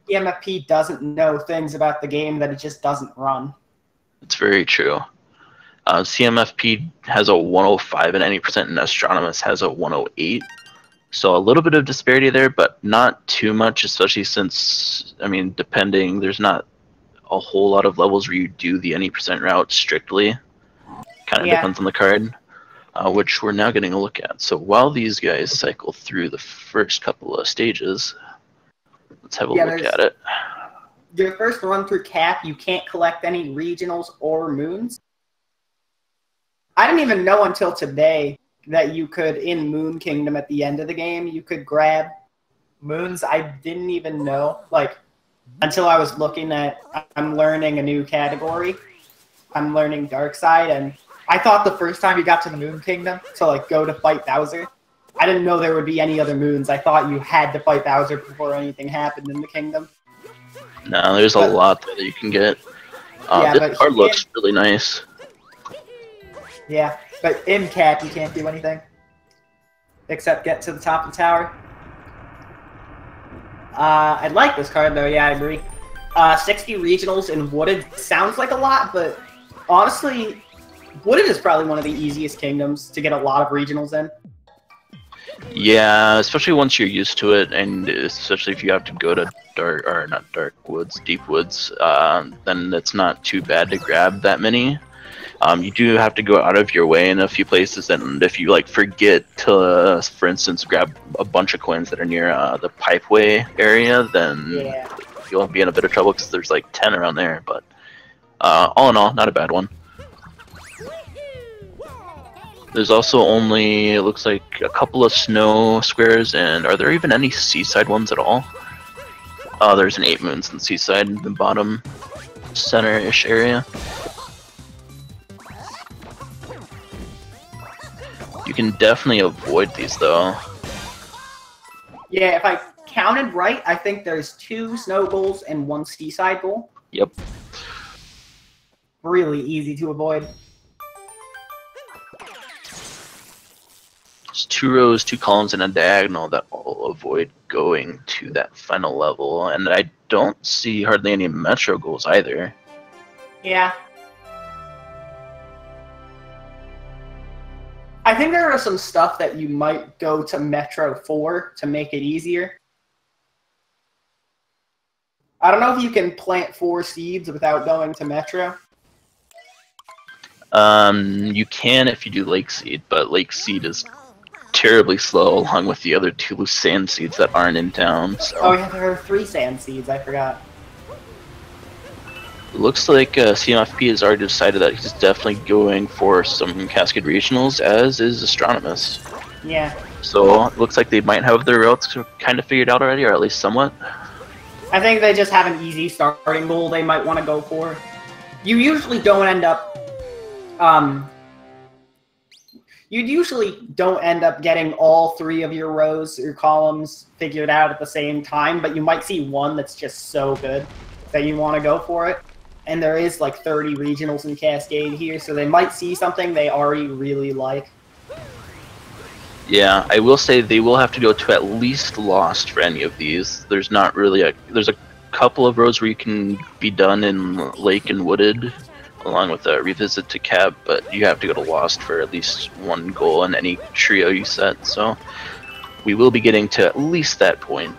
CMFP doesn't know things about the game that it just doesn't run. It's very true. CMFP has a 105 and any percent, and Astronomus has a 108. So a little bit of disparity there, but not too much, especially since, I mean, depending, there's not a whole lot of levels where you do the any percent route strictly. Kind of depends on the card, which we're now getting a look at. So while these guys cycle through the first couple of stages, let's have a look at it. Your first run through Cap, you can't collect any regionals or moons. I didn't even know until today that you could, in Moon Kingdom at the end of the game, you could grab moons. I didn't even know, like, until I was looking at, I'm learning a new category. I'm learning Dark Side, and I thought the first time you got to the Moon Kingdom to, like, go to fight Bowser, I didn't know there would be any other moons. I thought you had to fight Bowser before anything happened in the kingdom. No, there's a lot that you can get. This card looks really nice. Yeah, but in Cap, you can't do anything. Except get to the top of the tower. I like this card, though. Yeah, I agree. 60 regionals in Wooded sounds like a lot, but honestly, Wooded is probably one of the easiest kingdoms to get a lot of regionals in. Yeah, especially once you're used to it, and especially if you have to go to deep woods, then it's not too bad to grab that many. You do have to go out of your way in a few places, and if you like forget to, for instance, grab a bunch of coins that are near the pipeway area, then you'll be in a bit of trouble because there's like 10 around there. But all in all, not a bad one. There's also only, it looks like, a couple of snow squares, and are there even any seaside ones at all? Oh, there's an 8 moons in the seaside in the bottom center-ish area. You can definitely avoid these, though. Yeah, if I counted right, I think there's 2 snow goals and 1 seaside goal. Yep. Really easy to avoid. There's 2 rows, 2 columns, and a diagonal that all avoid going to that final level. And I don't see hardly any metro goals either. Yeah. I think there are some stuff that you might go to Metro for to make it easier. I don't know if you can plant 4 seeds without going to Metro. You can if you do Lake Seed, but Lake Seed is terribly slow along with the other 2 sand seeds that aren't in town. So. Oh yeah, there are 3 sand seeds, I forgot. It looks like CMFP has already decided that he's definitely going for some Cascade Regionals, as is Astronomus. Yeah. So it looks like they might have their routes kind of figured out already, or at least somewhat. I think they just have an easy starting goal they might want to go for. You usually don't end up getting all 3 of your rows or columns figured out at the same time, but you might see one that's just so good that you want to go for it. And there is like 30 regionals in Cascade here, so they might see something they already really like. Yeah, I will say they will have to go to at least Lost for any of these. There's not really there's a couple of roads where you can be done in Lake and Wooded, along with a revisit to Cap, but you have to go to Lost for at least 1 goal in any trio you set, so we will be getting to at least that point.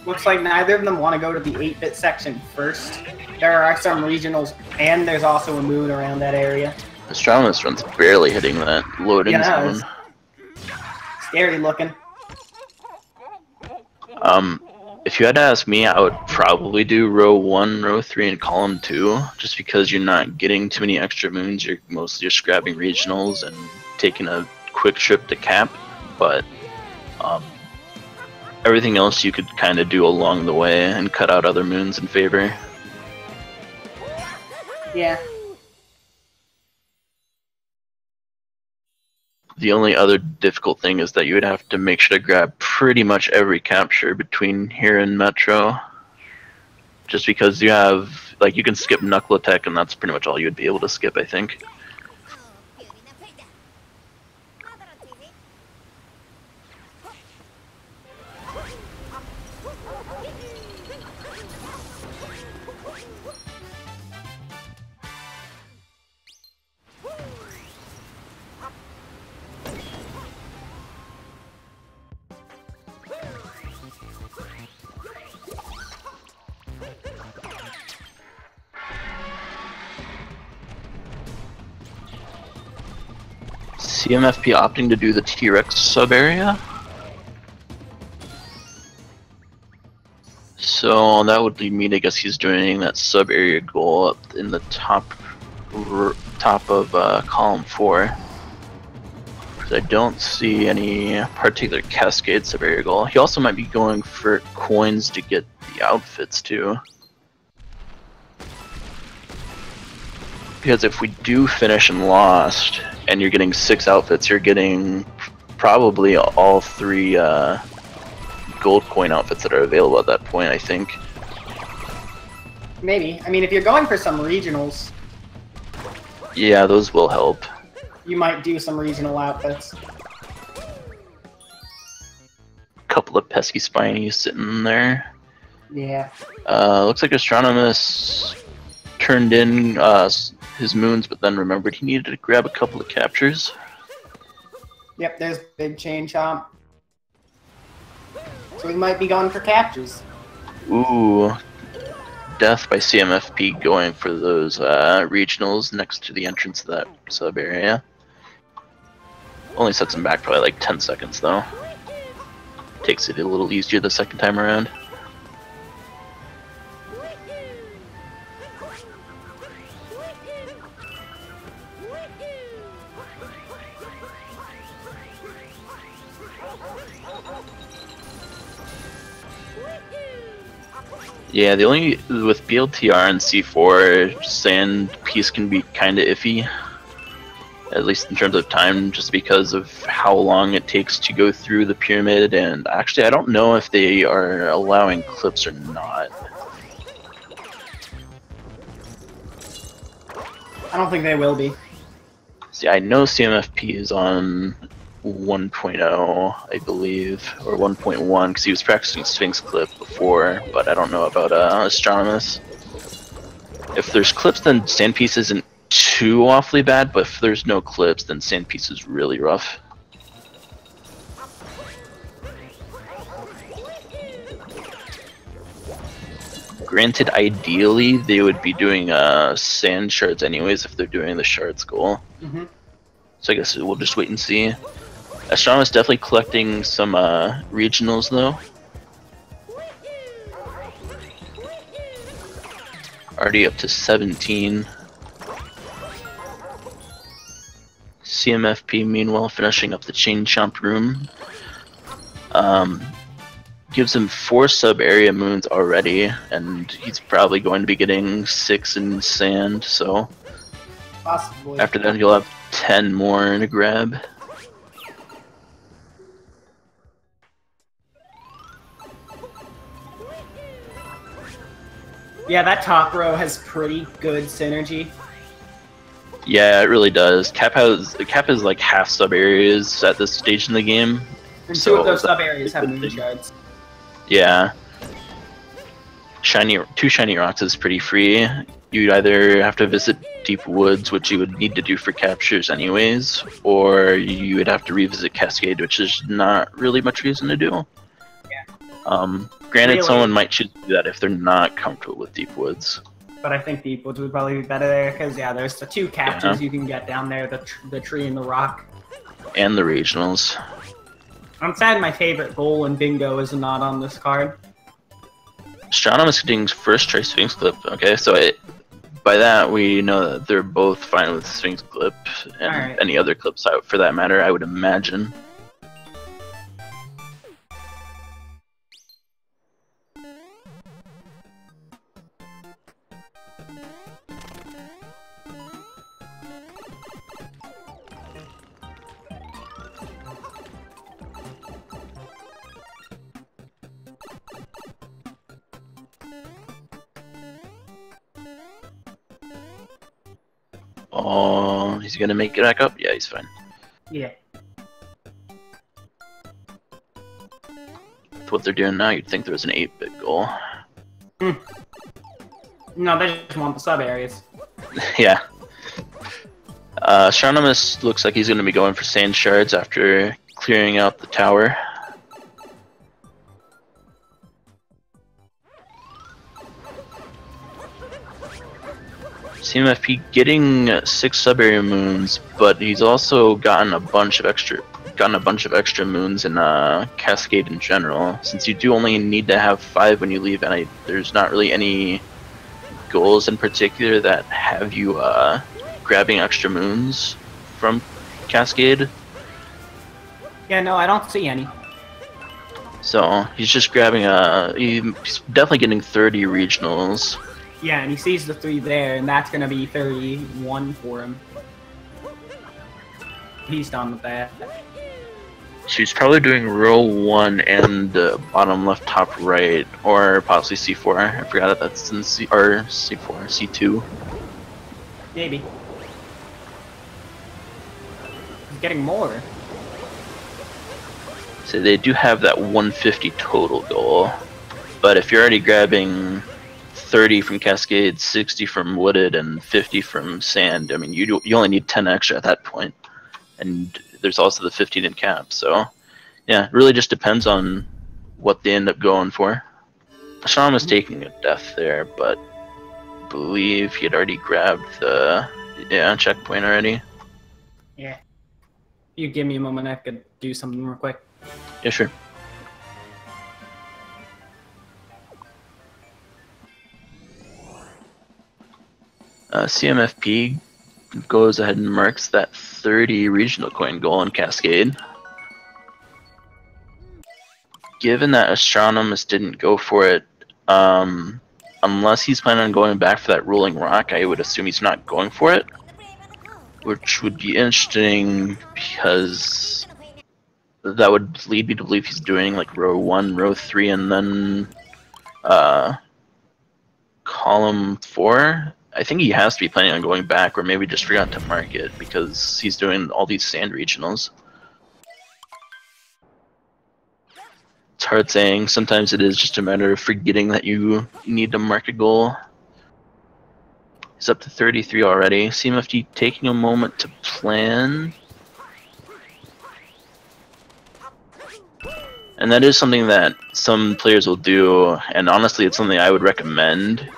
Looks like neither of them want to go to the 8-bit section first. There are some regionals, and there's also a moon around that area. Astronomus runs barely hitting that loading zone. Scary looking. If you had to ask me, I would probably do row 1, row 3, and column 2, just because you're not getting too many extra moons. You're mostly just grabbing regionals and taking a quick trip to Cap, but Everything else you could kind of do along the way and cut out other moons in favor. Yeah. The only other difficult thing is that you would have to make sure to grab pretty much every capture between here and Metro. Just because you have, like, you can skip Knuckle Attack and that's pretty much all you'd be able to skip, I think. CMFP opting to do the T-Rex sub-area. So that would lead me to guess he's doing that sub-area goal up in the top of column 4. Because I don't see any particular Cascade sub-area goal. He also might be going for coins to get the outfits too. Because if we do finish in Lost, and you're getting 6 outfits, you're getting probably all 3 gold coin outfits that are available at that point, I think. Maybe. I mean, if you're going for some regionals... Yeah, those will help. You might do some regional outfits. Couple of pesky spinies sitting there. Yeah. Looks like Astronomus turned in his moons, but then remembered he needed to grab a couple of captures. Yep, there's Big Chain Chomp. So we might be going for captures. Ooh. Death by CMFP going for those regionals next to the entrance to that sub-area. Only sets him back probably like 10 seconds though. Takes it a little easier the second time around. Yeah, the only with BLTR and C4, sand piece can be kind of iffy, at least in terms of time, just because of how long it takes to go through the pyramid. And actually, I don't know if they are allowing clips or not. I don't think they will be. See, I know CMFP is on 1.0, I believe, or 1.1, because he was practicing Sphinx Clip before, but I don't know about Astronomus. If there's clips, then Sandpiece isn't too awfully bad, but if there's no clips, then Sandpiece is really rough. Granted, ideally, they would be doing sand shards anyways if they're doing the shards goal. Mm-hmm. So I guess we'll just wait and see. Astronomus definitely collecting some regionals though. Already up to 17. CMFP meanwhile finishing up the Chain Chomp room. Gives him 4 sub-area moons already, and he's probably going to be getting 6 in sand, so... Possibly. After that you'll have 10 more to grab. Yeah, that top row has pretty good synergy. Yeah, it really does. Cap has like half sub areas at this stage in the game. And so 2 of those sub areas have moon shards. Yeah. 2 shiny rocks is pretty free. You'd either have to visit Deep Woods, which you would need to do for captures anyways, or you would have to revisit Cascade, which is not really much reason to do. Yeah. Granted, really? someone might choose to do that if they're not comfortable with Deep Woods. But I think Deep Woods would probably be better there, because yeah, there's the 2 captures you can get down there, the tree and the rock. And the regionals. I'm sad my favorite goal in Bingo is not on this card. Astronomus getting first try Sphinx Clip. Okay, so by that we know that they're both fine with Sphinx Clip and any other clips out for that matter, I would imagine. Oh, he's gonna make it back up? Yeah, he's fine. Yeah. With what they're doing now, you'd think there was an 8-bit goal. No, they just want the sub areas. Yeah. Astronomus looks like he's gonna be going for sand shards after clearing out the tower. CMFP getting 6 sub-area moons, but he's also gotten a bunch of extra moons in Cascade in general. Since you do only need to have 5 when you leave, and there's not really any goals in particular that have you grabbing extra moons from Cascade. Yeah, no, I don't see any. So he's just grabbing he's definitely getting 30 regionals. Yeah, and he sees the 3 there, and that's gonna be 31 for him. He's done with that. So he's probably doing row 1 and bottom left, top right, or possibly C4. I forgot if that's in C4, C2. Maybe. He's getting more. So they do have that 150 total goal, but if you're already grabbing 30 from Cascade, 60 from Wooded, and 50 from Sand, I mean, you only need 10 extra at that point. And there's also the 15 in cap, so yeah, it really just depends on what they end up going for. Sean was taking a death there, but I believe he had already grabbed the checkpoint already. Yeah. You give me a moment, I could do something real quick. Yeah, sure. CMFP goes ahead and marks that 30 regional coin goal in Cascade. Given that Astronomus didn't go for it, unless he's planning on going back for that rolling rock, I would assume he's not going for it. Which would be interesting because that would lead me to believe he's doing like row 1, row 3, and then column 4. I think he has to be planning on going back, or maybe just forgot to mark it because he's doing all these sand regionals. It's hard saying. Sometimes it is just a matter of forgetting that you need to mark a goal. He's up to 33 already. CMFD taking a moment to plan. And that is something that some players will do, and honestly it's something I would recommend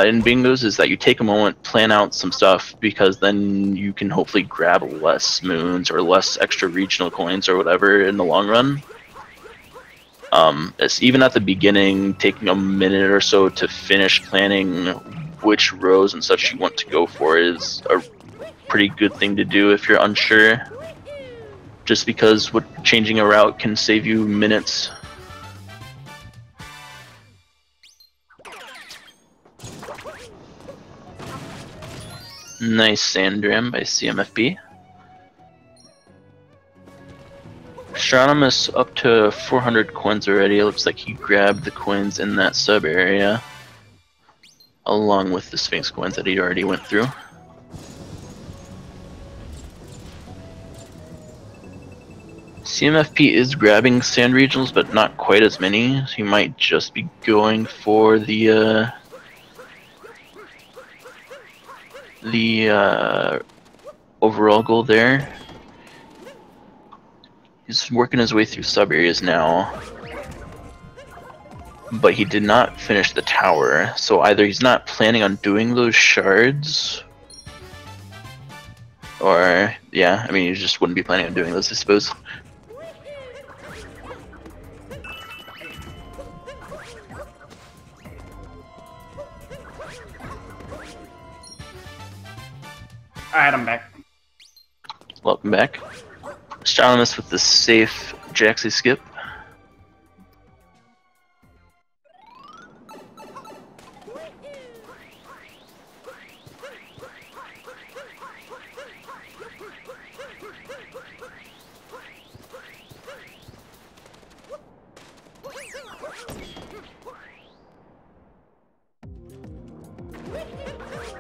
in bingos, is that you take a moment, plan out some stuff, because then you can hopefully grab less moons or less extra regional coins or whatever in the long run. It's even at the beginning, taking a minute or so to finish planning which rows and such you want to go for is a pretty good thing to do if you're unsure. Just because changing a route can save you minutes. Nice sand ram by CMFP. Astronomus up to 400 coins already. It looks like he grabbed the coins in that sub area, along with the Sphinx coins that he already went through. CMFP is grabbing sand regionals, but not quite as many. He might just be going for the overall goal there. He's working his way through sub areas now, but he did not finish the tower. So either he's not planning on doing those shards, or yeah, I mean, he just wouldn't be planning on doing those, I suppose. Alright, I'm back. Welcome back. Astronomus with the safe Jaxie skip.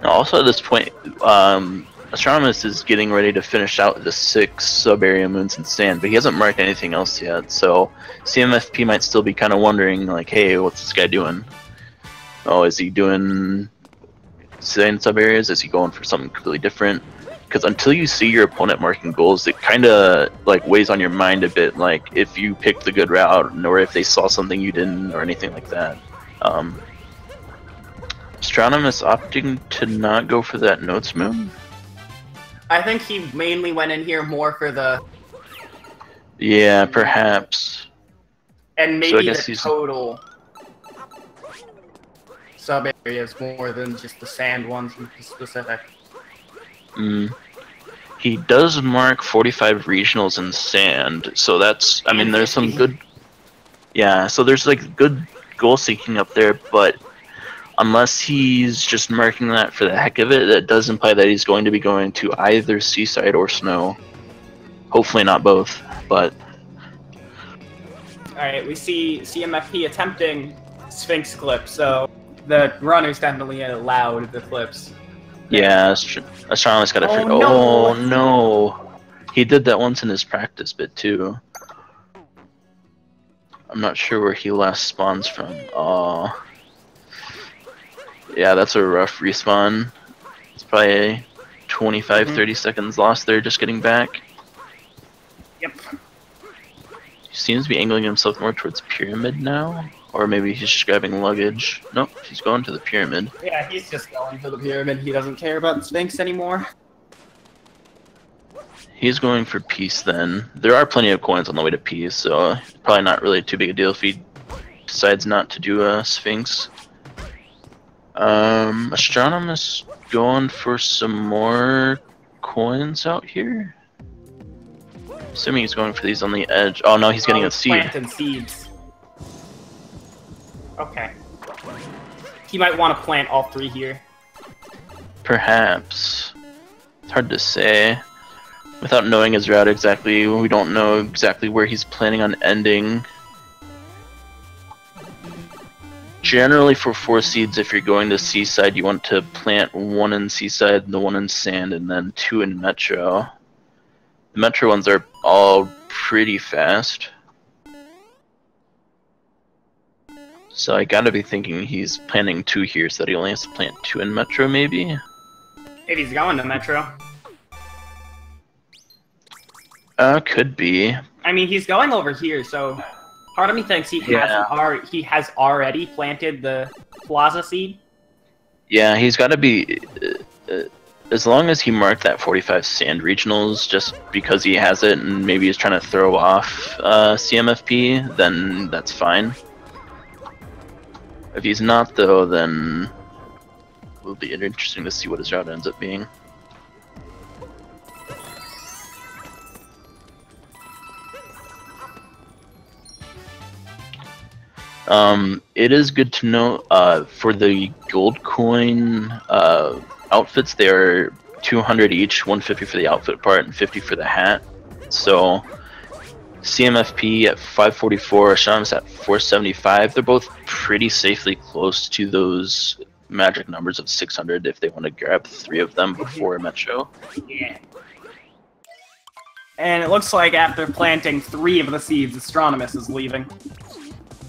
Now, also at this point, Astronomus is getting ready to finish out the 6 sub-area moons in sand, but he hasn't marked anything else yet, so CMFP might still be kind of wondering, like, hey, what's this guy doing? Oh, is he doing sand sub-areas? Is he going for something completely different? Because until you see your opponent marking goals, it kind of like weighs on your mind a bit, like if you picked the good route, or if they saw something you didn't, or anything like that. Astronomus opting to not go for that notes moon? I think he mainly went in here more for the... Yeah, perhaps. And maybe so the total sub-areas more than just the sand ones in specific. He does mark 45 regionals in sand, so that's, I mean, there's some good... Yeah, so there's like good goal seeking up there, but unless he's just marking that for the heck of it, that does imply that he's going to be going to either seaside or snow. Hopefully not both, but... Alright, we see CMFP attempting Sphinx clip, so the runner's definitely allowed the clips. Yeah, Astronomus got a no. Oh no! He did that once in his practice bit too. I'm not sure where he last spawns from. Oh. Yeah, that's a rough respawn. It's probably 25-30 seconds lost there just getting back. Yep. He seems to be angling himself more towards Pyramid now. Or maybe he's just grabbing luggage. Nope, he's going to the Pyramid. Yeah, he's just going for the Pyramid. He doesn't care about the Sphinx anymore. He's going for Peace then. There are plenty of coins on the way to Peace, so probably not really too big a deal if he decides not to do a Sphinx. Astronomus going for some more coins out here. Assuming he's going for these on the edge. Oh no, he's getting a seed. Planting seeds. Okay. He might want to plant all 3 here. Perhaps. It's hard to say. Without knowing his route exactly, we don't know exactly where he's planning on ending. Generally for 4 seeds, if you're going to Seaside, you want to plant 1 in Seaside, the 1 in Sand, and then 2 in Metro. The Metro ones are all pretty fast. So I gotta be thinking he's planning 2 here, so that he only has to plant 2 in Metro, maybe? If he's going to Metro. Could be. I mean, he's going over here, so part of me thinks he has already planted the Plaza seed. Yeah, he's gotta be... as long as he marked that 45 Sand Regionals, just because he has it, and maybe he's trying to throw off CMFP, then that's fine. If he's not, though, then it will be interesting to see what his route ends up being. It is good to know for the gold coin outfits, they are 200 each, 150 for the outfit part and 50 for the hat. So CMFP at 544, Astronomus at 475. They're both pretty safely close to those magic numbers of 600 if they want to grab 3 of them before Metro. Yeah. And it looks like after planting 3 of the seeds, Astronomus is leaving.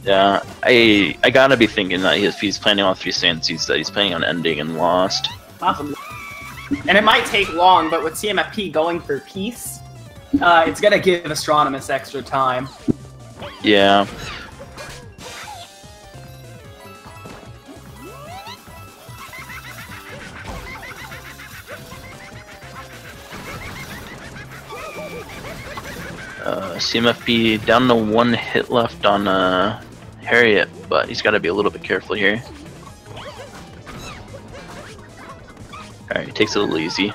Yeah, I gotta be thinking that if he's planning on 3 sand seeds, that he's planning on ending in Lost. Possibly. And it might take long, but with CMFP going for peace, it's gonna give Astronomus extra time. Yeah. CMFP down to 1 hit left on Harriet, but he's got to be a little bit careful here. Alright, he takes it a little easy.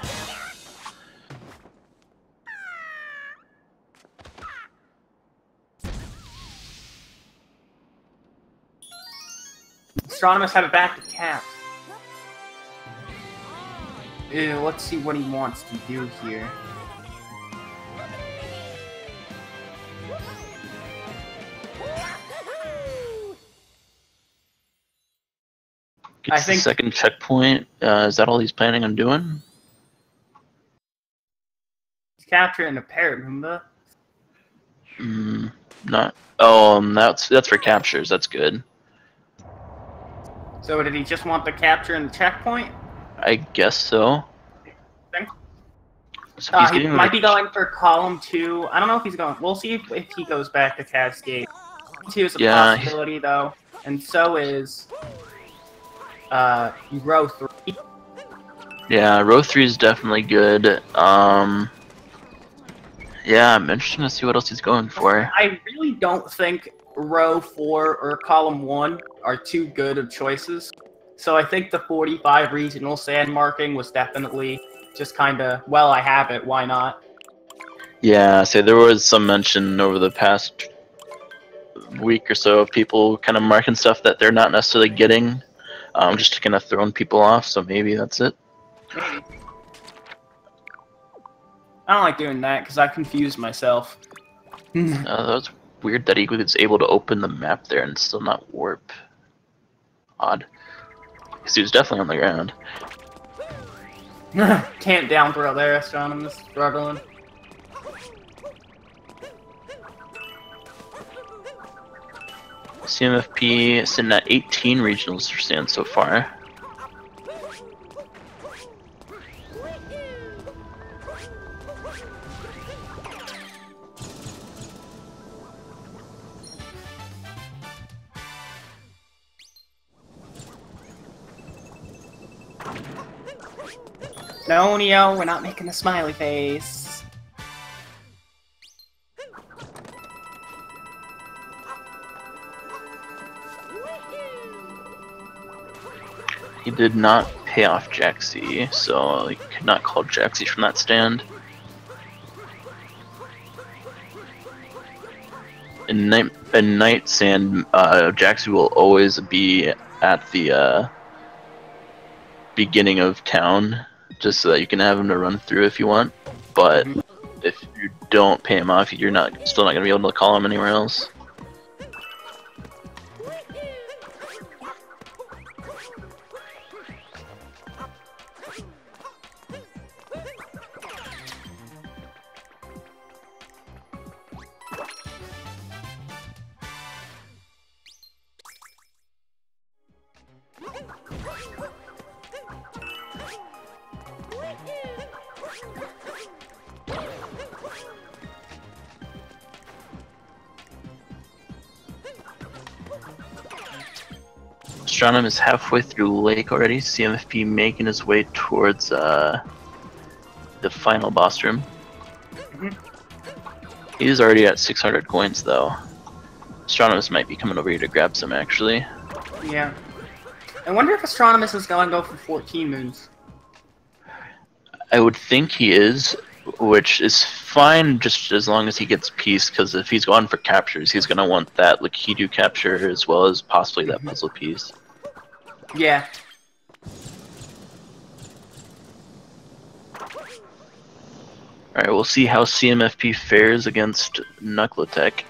Astronomus have it back to Cap. Let's see what he wants to do here. Gets the second checkpoint. Is that all he's planning on doing? He's capturing a parrot, remember? Not. Oh, that's for captures. That's good. So did he just want the capture and the checkpoint? I guess so. So he might be going for column 2. I don't know if he's going. We'll see if he goes back to Cascade. 2 is a possibility, though, and so is row 3. Yeah, row 3 is definitely good. Yeah, I'm interested to see what else he's going for. I really don't think row 4 or column 1 are too good of choices. So I think the 45 regional sand marking was definitely just kind of, well, I have it, why not? Yeah, so there was some mention over the past week or so of people kind of marking stuff that they're not necessarily getting, just to kind of throwing people off, so maybe that's it. Maybe. I don't like doing that because I confuse myself. That was weird that he was able to open the map there and still not warp. Odd. Because he was definitely on the ground. Can't down throw there, astronomers struggling. CMFP sitting at 18 regionals for sand so far. No, Neo, we're not making a smiley face. He did not pay off Jaxie, so he could not call Jaxie from that stand. In night sand, Jaxie will always be at the beginning of town, just so that you can have him to run through if you want. But if you don't pay him off, you're still not gonna be able to call him anywhere else. Astronom is halfway through Lake already. CMFP making his way towards the final boss room. He's already at 600 coins though. Astronomus might be coming over here to grab some actually. Yeah. I wonder if Astronomus is going to go for 14 moons. I would think he is, which is fine just as long as he gets peace, because if he's going for captures, he's going to want that Lakitu capture as well as possibly that puzzle piece. Yeah. Alright, we'll see how CMFP fares against Knuckletech.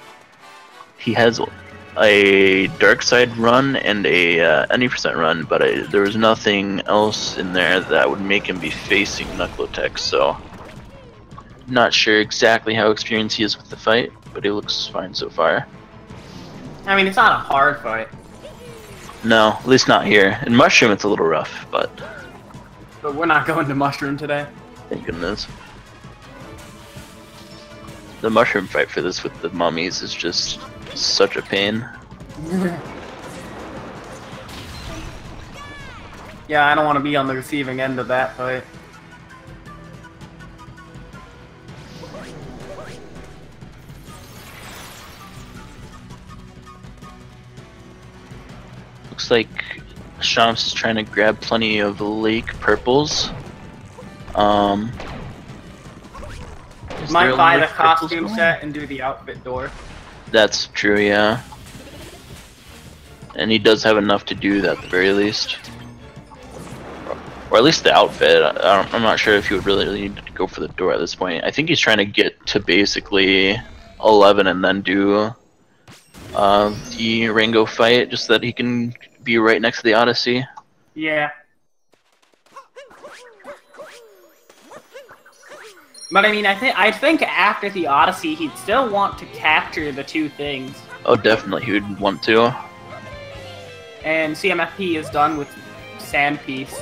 He has a dark side run and a any percent run, but there was nothing else in there that would make him be facing Knuckletech, so not sure exactly how experienced he is with the fight, but he looks fine so far. I mean, it's not a hard fight. No, at least not here. In Mushroom it's a little rough, but we're not going to Mushroom today. Thank goodness. The Mushroom fight for this with the mummies is just such a pain. Yeah, I don't want to be on the receiving end of that fight. Looks like Shams is trying to grab plenty of lake purples. Might buy the costume set and do the outfit door. That's true, yeah. And he does have enough to do that at the very least. Or at least the outfit. I'm not sure if he would really need to go for the door at this point. I think he's trying to get to basically 11 and then do the Rango fight, just so that he can be right next to the Odyssey. Yeah. But I mean, I think after the Odyssey, he'd still want to capture the two things. Oh, definitely, he would want to. And CMFP is done with Sand Piece.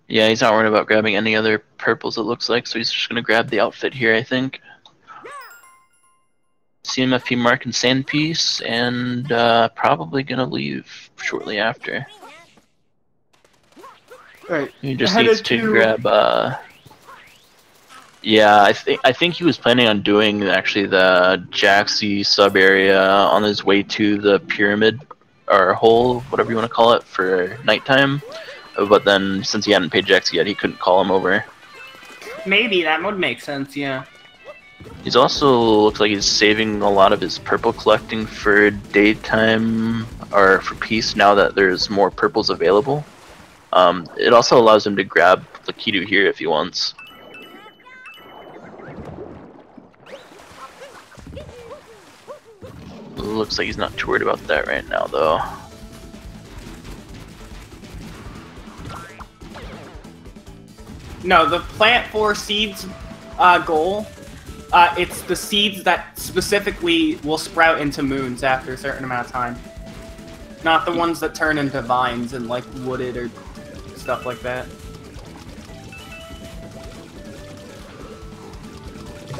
Yeah, he's not worried about grabbing any other purples, it looks like, so he's just going to grab the outfit here, I think. CMFP mark and sand piece, and probably going to leave shortly after. Right. He just needs to grab... Yeah, I think he was planning on doing actually the Jaxi sub area on his way to the pyramid or hole, whatever you want to call it, for nighttime. But then since he hadn't paid Jaxi yet, he couldn't call him over. Maybe that would make sense, yeah. He's also looks like he's saving a lot of his purple collecting for daytime or for peace now that there's more purples available. It also allows him to grab Lakitu here if he wants. Looks like he's not too worried about that right now, though. No, the plant 4 seeds goal, it's the seeds that specifically will sprout into moons after a certain amount of time. Not the ones that turn into vines and like wooded or stuff like that.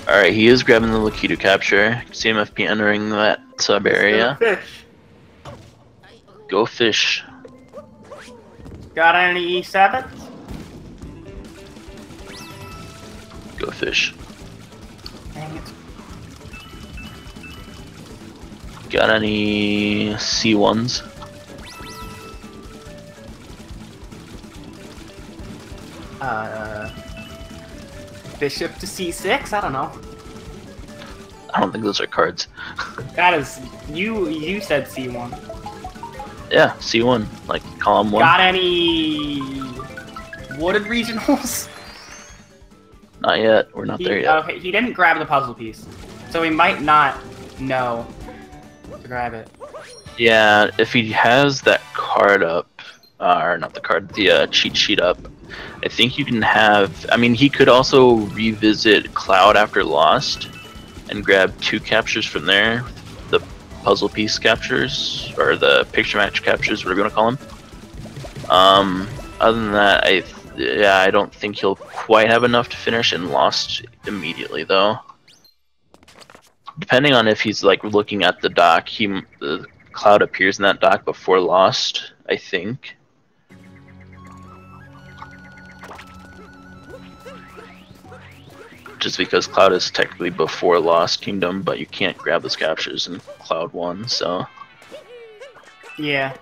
Alright, he is grabbing the Lakitu capture. CMFP entering that sub area. Fish. Go fish. Got any E7s? Go fish. Dang it. Got any C1s? Bishop to C6? I don't know. I don't think those are cards. That is... You said C1. Yeah, C1. Like, column 1. Got any... wooded regionals? Not yet. We're not there yet. Okay, he didn't grab the puzzle piece. So he might not know to grab it. Yeah, if he has that card up, or not the card, the cheat sheet up, I think you can have... I mean, he could also revisit Cloud after Lost and grab 2 captures from there. The puzzle piece captures, or the picture match captures, whatever you want to call them. Other than that, I don't think he'll quite have enough to finish in Lost immediately, though. Depending on if he's like looking at the dock, the Cloud appears in that dock before Lost, I think. Just because Cloud is technically before Lost Kingdom, but you can't grab those captures in Cloud 1, so... Yeah.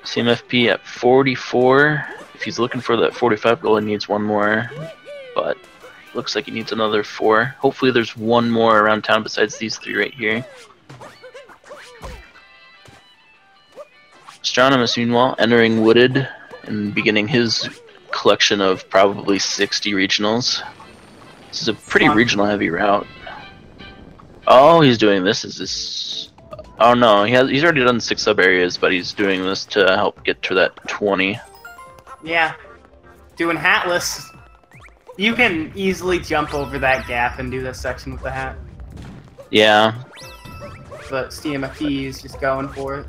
CMFP at 44. If he's looking for that 45 goal, he needs one more, but looks like he needs another 4. Hopefully there's one more around town besides these 3 right here. Astronomus, meanwhile, entering Wooded and beginning his collection of probably 60 regionals. This is a pretty regional heavy route. Oh, he's doing this. Is this... Oh no, he's already done 6 sub areas, but he's doing this to help get to that 20. Yeah. Doing hatless. You can easily jump over that gap and do this section with the hat. Yeah. But CMFP is just going for it.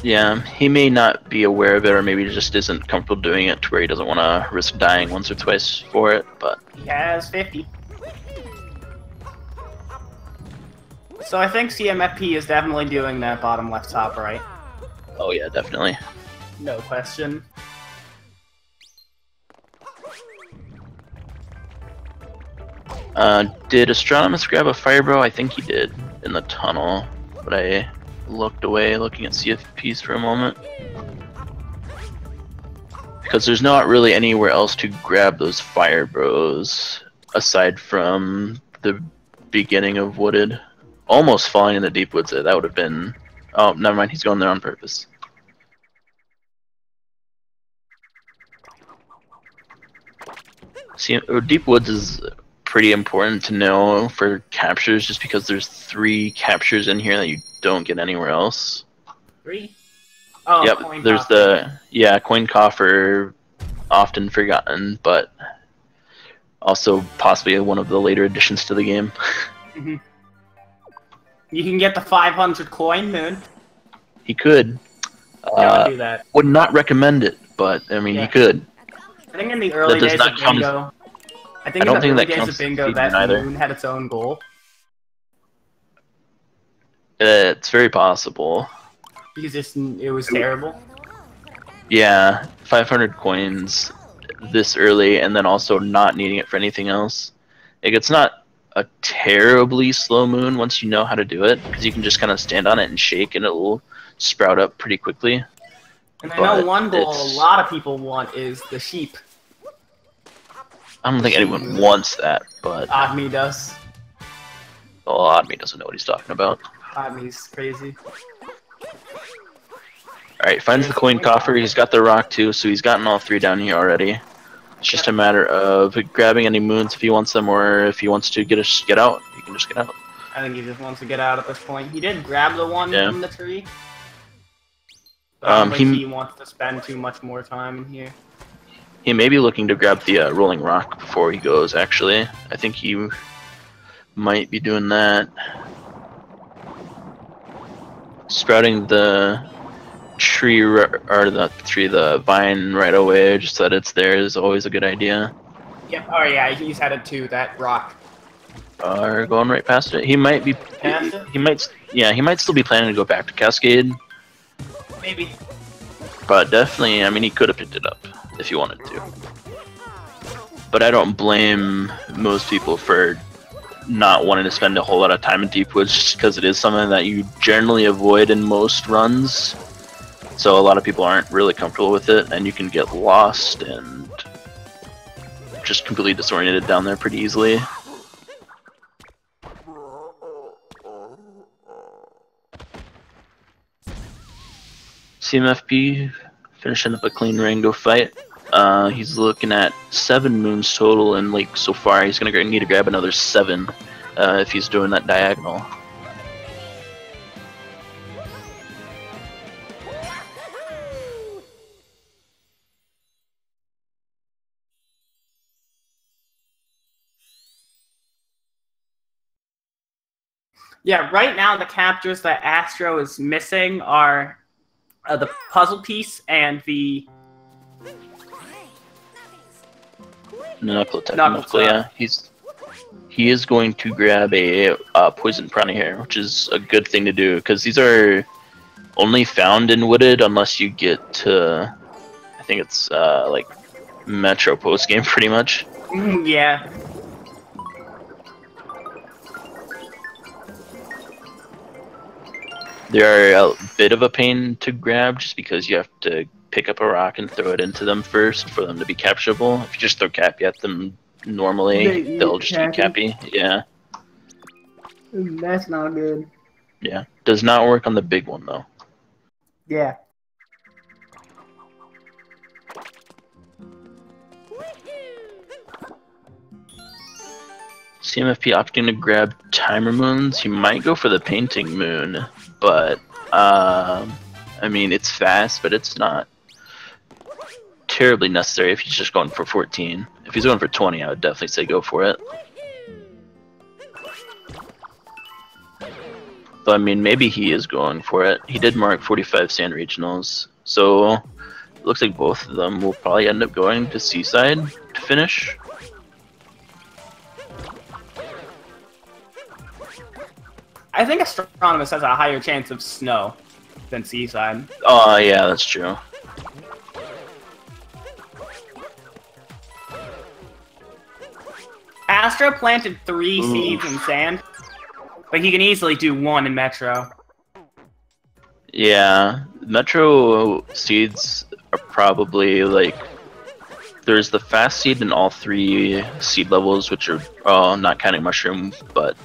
Yeah, he may not be aware of it, or maybe just isn't comfortable doing it to where he doesn't want to risk dying once or twice for it, but... He has 50. So I think CMFP is definitely doing that bottom left top right. Oh yeah, definitely. No question. Did Astronomus grab a Firebro? I think he did in the tunnel, but I looked away looking at CFPs for a moment. Because there's not really anywhere else to grab those Firebros aside from the beginning of Wooded. Almost falling in the deep woods there. That would have been... Oh, never mind. He's going there on purpose. See, Deep Woods is pretty important to know for captures, just because there's 3 captures in here that you don't get anywhere else. 3? Oh, yep, coin there's coffer. coin coffer, often forgotten, but also possibly one of the later additions to the game. Mm-hmm. You can get the 500 coin moon. He could. Don't do that. Would not recommend it, but I mean, he could. I think in the early days of Bingo, that moon had its own goal. It's very possible. Because it was terrible. Yeah, 500 coins this early, and then also not needing it for anything else. Like, it's not a terribly slow moon once you know how to do it, because you can just kind of stand on it and shake, and it will sprout up pretty quickly. And I know one goal a lot of people want is the sheep. I don't think anyone wants that, but... Oddme does. Well, Oddme doesn't know what he's talking about. Oddme's crazy. Alright, finds the coin coffer. He's got the rock too, so he's gotten all 3 down here already. It's just a matter of grabbing any moons if he wants them, or if he wants to get out, he can just get out. I think he just wants to get out at this point. He did grab the one from the tree. But I don't think he wants to spend too much more time in here. He may be looking to grab the rolling rock before he goes, actually. I think he might be doing that. Sprouting the tree, or the vine right away, just so that it's there, is always a good idea. Yep. Oh yeah, he's headed to that rock. Or going right past it. He might be. He might still be planning to go back to Cascade. Maybe. But definitely, I mean, he could have picked it up if he wanted to. But I don't blame most people for not wanting to spend a whole lot of time in Deep Woods, just because it is something that you generally avoid in most runs. So a lot of people aren't really comfortable with it, and you can get lost and just completely disoriented down there pretty easily. CMFP finishing up a clean Rango fight. He's looking at 7 moons total, and like so far he's gonna need to grab another 7 if he's doing that diagonal. Yeah, right now the captures that Astro is missing are the puzzle piece and the Knuckle, yeah. He is going to grab a poison piranha here, which is a good thing to do, because these are only found in Wooded unless you get to, I think it's like Metro post game pretty much. Yeah. They are a bit of a pain to grab, just because you have to pick up a rock and throw it into them first for them to be capturable. If you just throw Cappy at them normally, they'll just eat Cappy. Yeah. That's not good. Yeah. Does not work on the big one, though. Yeah. CMFP opting to grab timer moons. He might go for the painting moon, but I mean, it's fast, but it's not terribly necessary if he's just going for 14. If he's going for 20, I would definitely say go for it. But I mean, maybe he is going for it. He did mark 45 sand regionals, so it looks like both of them will probably end up going to Seaside to finish. I think Astronomus has a higher chance of snow than Seaside. Oh, yeah, that's true. Astro planted 3 seeds in sand, but he can easily do 1 in Metro. Yeah, Metro seeds are probably like... There's the fast seed in all 3 seed levels, which are not counting mushroom, but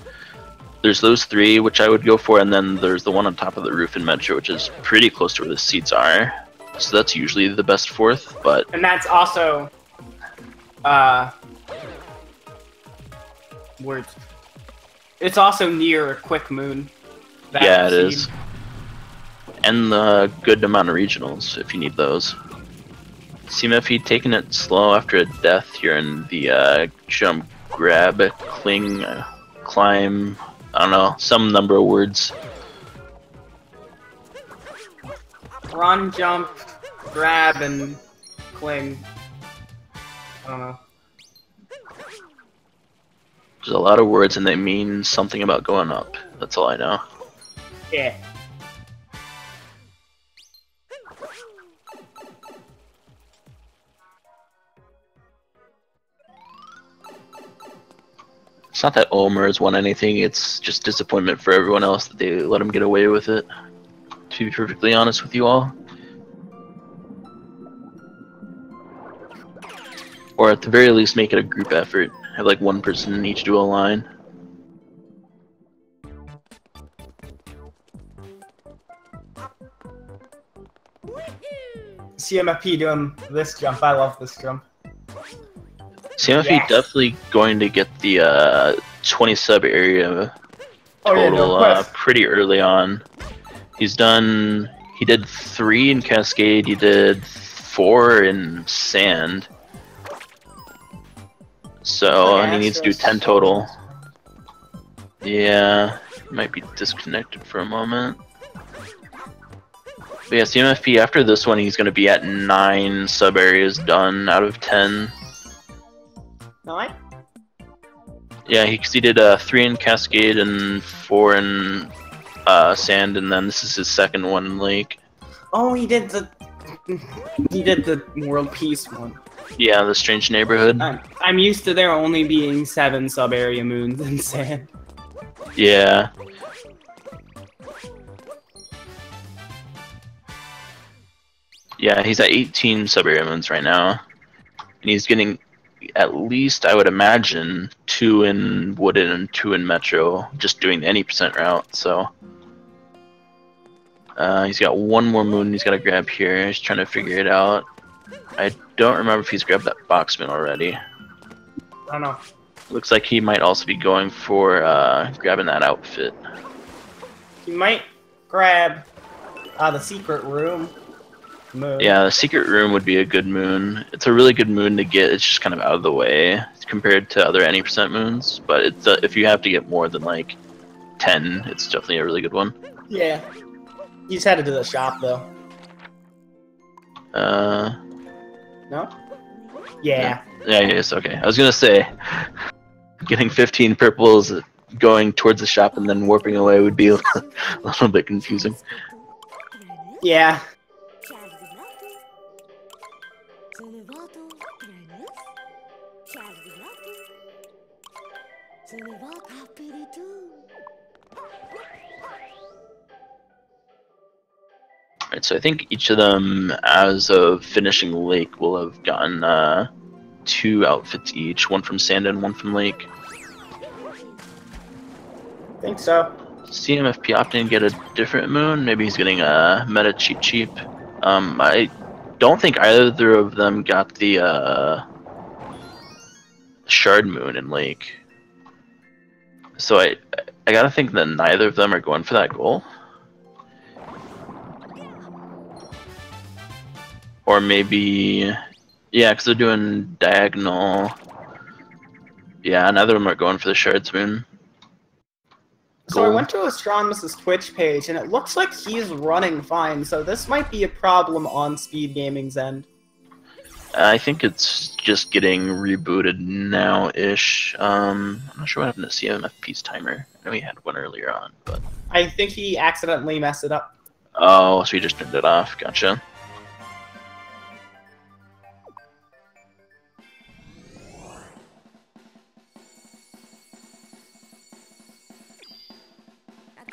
there's those 3 which I would go for, and then there's the one on top of the roof in Metro, which is pretty close to where the seeds are. So that's usually the best 4th, but... And that's also... words. It's also near a quick moon. Yeah, it is. And the good amount of regionals if you need those. CMFP taking it slow after a death. You're in the jump, grab, cling, climb. I don't know, some number of words. Run, jump, grab, and cling. I don't know. There's a lot of words and they mean something about going up. That's all I know. Yeah. It's not that Omer has won anything, it's just disappointment for everyone else that they let him get away with it. To be perfectly honest with you all. Or at the very least make it a group effort. Have like one person each do a line. CMFP doing this jump. I love this jump. CMFP definitely going to get the 20 sub area total pretty early on. He did 3 in Cascade, he did 4 in Sand. So he needs to do 10 total. Yeah, might be disconnected for a moment. But yeah, CMFP after this one he's going to be at 9 sub areas done out of 10. 9? Yeah, he did 3 in Cascade and 4 in Sand, and then this is his second one in Lake. Oh, he did the World Peace one. Yeah, the Strange Neighborhood. I'm used to there only being 7 sub-area moons in Sand. Yeah. Yeah, he's at 18 sub-area moons right now. And he's getting at least, I would imagine, 2 in Wooded and 2 in Metro, just doing the any percent route, so. He's got 1 more moon he's got to grab here. He's trying to figure it out. I don't remember if he's grabbed that boxman already. I don't know. Looks like he might also be going for grabbing that outfit. He might grab the secret room moon. Yeah, the secret room would be a good moon. It's a really good moon to get. It's just kind of out of the way compared to other any percent moons. But it's if you have to get more than like 10, it's definitely a really good one. Yeah. He's headed to the shop though. No? Yeah. Yeah, yes, okay. I was gonna say, getting 15 purples, going towards the shop and then warping away would be a little bit confusing. Yeah. Alright, so I think each of them, as of finishing Lake, will have gotten 2 outfits each, 1 from Sand and 1 from Lake. Think so. CMFP opting to get a different moon. Maybe he's getting a meta cheap. I don't think either of them got the Shard moon in Lake. So I gotta think that neither of them are going for that goal. Or maybe, yeah, because they're doing diagonal. Yeah, neither of them are going for the Shards moon. So I went to Astronomous's Twitch page, and it looks like he's running fine, so this might be a problem on Speed Gaming's end. I think it's just getting rebooted now-ish. I'm not sure what happened to CMFP's timer. I know he had one earlier on, but... I think he accidentally messed it up. Oh, so he just turned it off. Gotcha.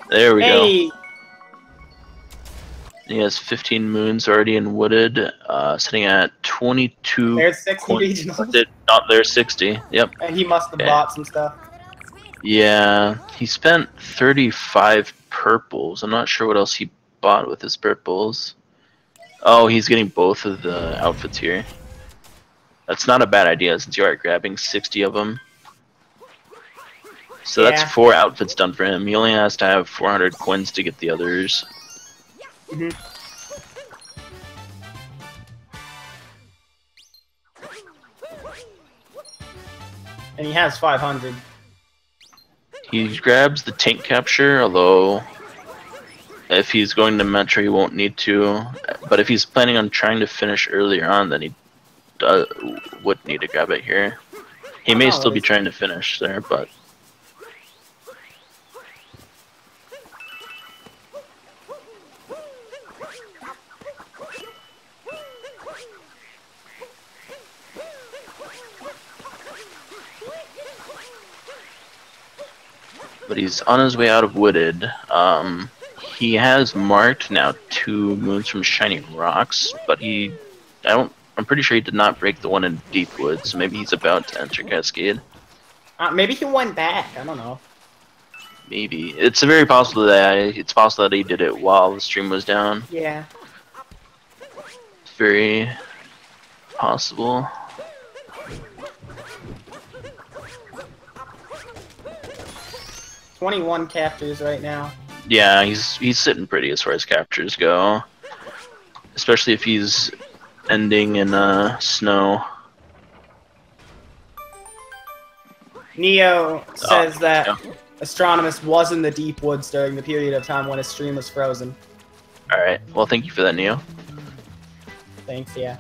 There we go. He has 15 moons already in Wooded, sitting at 22. There's 60 regionals. Not there's 60, yep. And he must have bought some stuff. Yeah, he spent 35 purples. I'm not sure what else he bought with his purples. Oh, he's getting both of the outfits here. That's not a bad idea since you are grabbing 60 of them. So that's 4 outfits done for him. He only has to have 400 coins to get the others. Mm-hmm. And he has 500. He grabs the tank capture, although if he's going to Metro, he won't need to. But if he's planning on trying to finish earlier on, then he would need to grab it here. He may still be trying to finish there, but... But he's on his way out of Wooded. He has marked now 2 moons from Shiny Rocks, but I'm pretty sure he did not break the one in Deepwood, so maybe he's about to enter Cascade. Maybe he went back. I don't know. Maybe. It's very possible that he did it while the stream was down. Yeah. Very possible. $21 captures right now. Yeah, he's sitting pretty as far as captures go, especially if he's ending in snow. Neo says that Astronomus was in the deep woods during the period of time when his stream was frozen. Alright, well thank you for that, Neo. Thanks, yeah.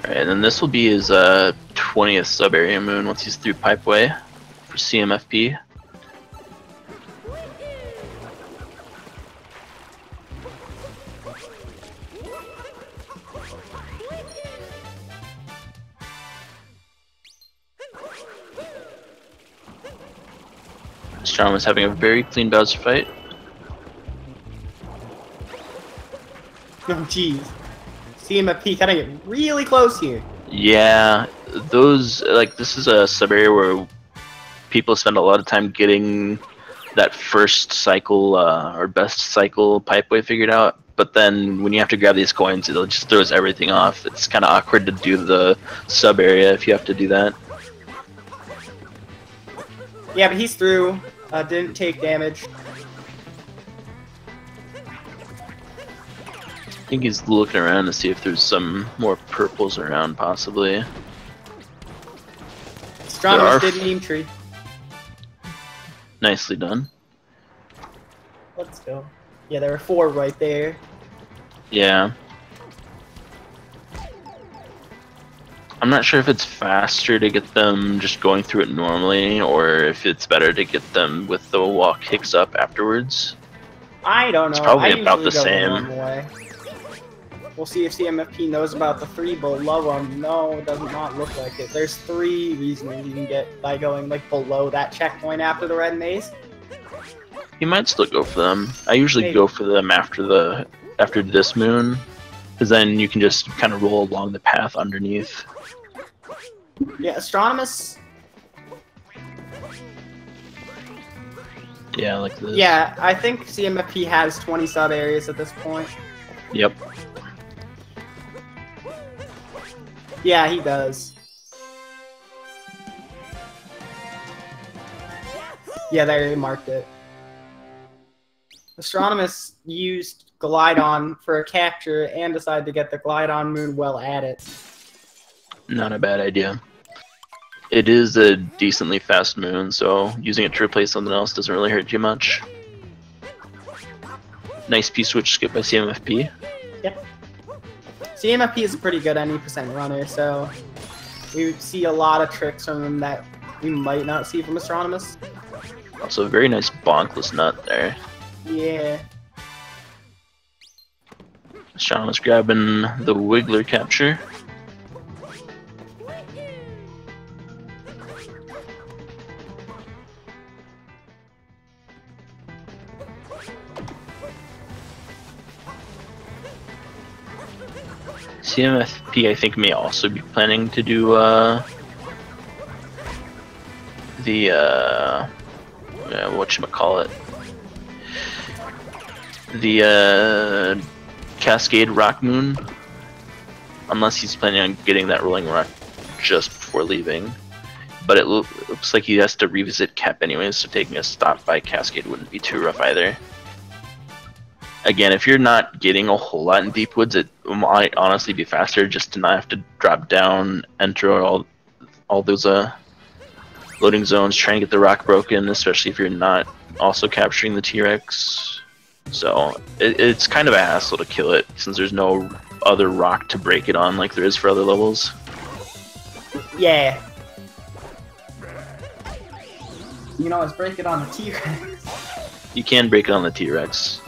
Alright, and then this will be his 20th sub-area moon once he's through Pipeway for CMFP. Strom is having a very clean Bowser fight. Oh, jeez. CMFP cutting it really close here. Yeah, this is a sub-area where people spend a lot of time getting that first cycle, or best cycle Pipeway figured out, but then when you have to grab these coins, it just throws everything off. It's kind of awkward to do the sub-area if you have to do that. Yeah, but he's through. Didn't take damage. I think he's looking around to see if there's some more purples around, possibly. Astronomers did meme tree. Nicely done. Let's go. Yeah, there were 4 right there. Yeah. I'm not sure if it's faster to get them just going through it normally, or if it's better to get them with the wall kicks up afterwards. I don't know. It's probably about the same. We'll see if CMFP knows about the 3 below them. No, it does not look like it. There's 3 reasons you can get by going like below that checkpoint after the red maze. You might still go for them. I usually go for them after this moon, because then you can just kind of roll along the path underneath. Yeah, Astronomus. Yeah, like this. Yeah, I think CMFP has 20 sub areas at this point. Yep. Yeah, he does. Yeah, there he marked it. Astronomus used Glidon for a capture and decided to get the Glidon moon well at it. Not a bad idea. It is a decently fast moon, so using it to replace something else doesn't really hurt too much. Nice P-switch skip by CMFP. Yep. CMFP is a pretty good any percent runner, so we see a lot of tricks from him that we might not see from Astronomus. Also, a very nice bonkless nut there. Yeah. Astronomus grabbing the Wiggler capture. CMFP, I think, may also be planning to do the whatchamacallit, the Cascade Rock Moon, unless he's planning on getting that Rolling Rock just before leaving. But it looks like he has to revisit Cap anyways, so taking a stop by Cascade wouldn't be too rough either. Again, if you're not getting a whole lot in Deep Woods, it might honestly be faster just to not have to drop down, enter all those loading zones, trying to get the rock broken, especially if you're not also capturing the T-Rex. So it's kind of a hassle to kill it, since there's no other rock to break it on like there is for other levels. Yeah. You can always break it on the T-Rex. You can break it on the T-Rex,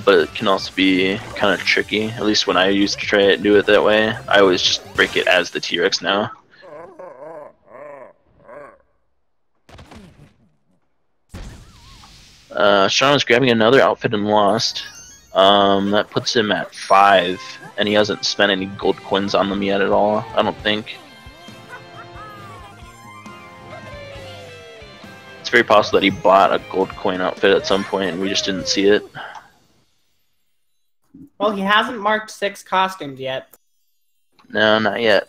but it can also be kind of tricky. At least when I used to try it, do it that way. I always just break it as the T-Rex now. Sean is grabbing another outfit in Lost. That puts him at 5, and he hasn't spent any gold coins on them yet at all, I don't think. It's very possible that he bought a gold coin outfit at some point and we just didn't see it. Well, he hasn't marked 6 costumes yet. No, not yet.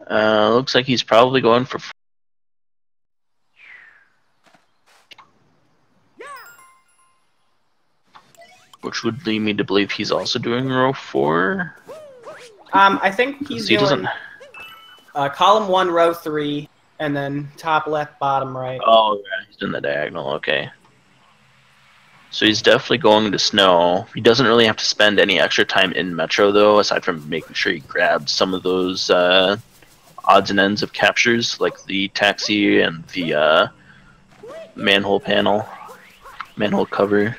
Looks like he's probably going for... Which would lead me to believe he's also doing row 4. I think he's doing column 1, row 3, and then top left, bottom right. Oh, yeah, he's doing the diagonal, okay. So he's definitely going to snow. He doesn't really have to spend any extra time in Metro, though, aside from making sure he grabs some of those odds and ends of captures, like the taxi and the manhole panel, manhole cover.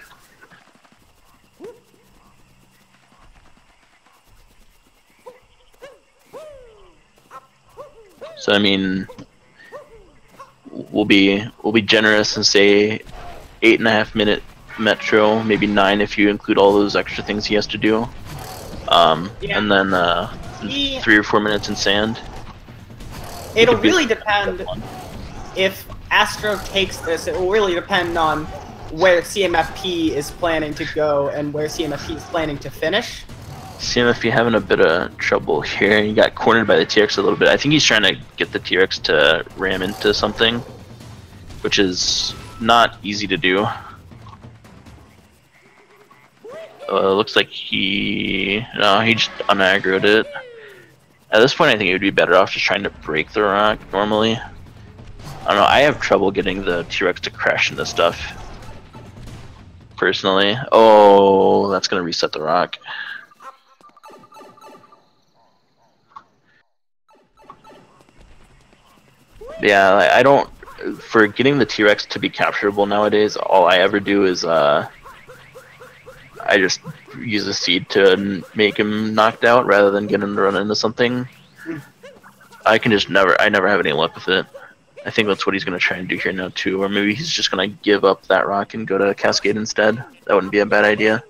So I mean, we'll be generous and say 8.5 minute Metro, maybe 9 if you include all those extra things he has to do, and then 3 or 4 minutes in sand. It'll really depend if Astro takes this. It will really depend on where CMFP is planning to go and where CMFP is planning to finish. CMFP having a bit of trouble here. He got cornered by the T-Rex a little bit. I think he's trying to get the T-Rex to ram into something, which is not easy to do. Looks like he just unaggroed it. At this point, I think it would be better off just trying to break the rock normally. I don't know, I have trouble getting the T-Rex to crash into stuff, personally. Oh, that's going to reset the rock. Yeah, I don't... For getting the T-Rex to be capturable nowadays, all I ever do is, I just use a seed to make him knocked out rather than get him to run into something. I never have any luck with it. I think that's what he's going to try and do here now too, or maybe he's just going to give up that rock and go to Cascade instead. That wouldn't be a bad idea.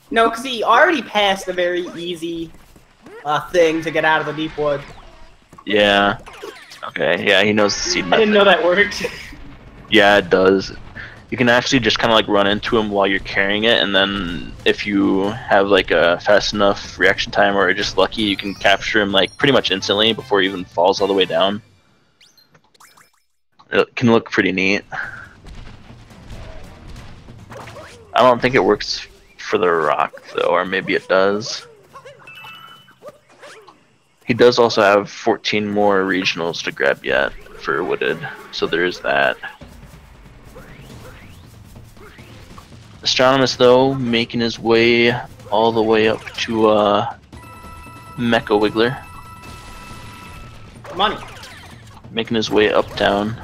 No, because he already passed a very easy thing to get out of the deep wood. Yeah. Okay, yeah, he knows the seed method. I didn't know that worked. Yeah, it does. You can actually just kind of like run into him while you're carrying it, and then if you have like a fast enough reaction time or just lucky, you can capture him like pretty much instantly before he even falls all the way down. It can look pretty neat. I don't think it works for the rock though, or maybe it does. He does also have 14 more regionals to grab yet for Wooded, so there is that. Astronomus, though, making his way all the way up to Mecha Wiggler. Money. Making his way uptown.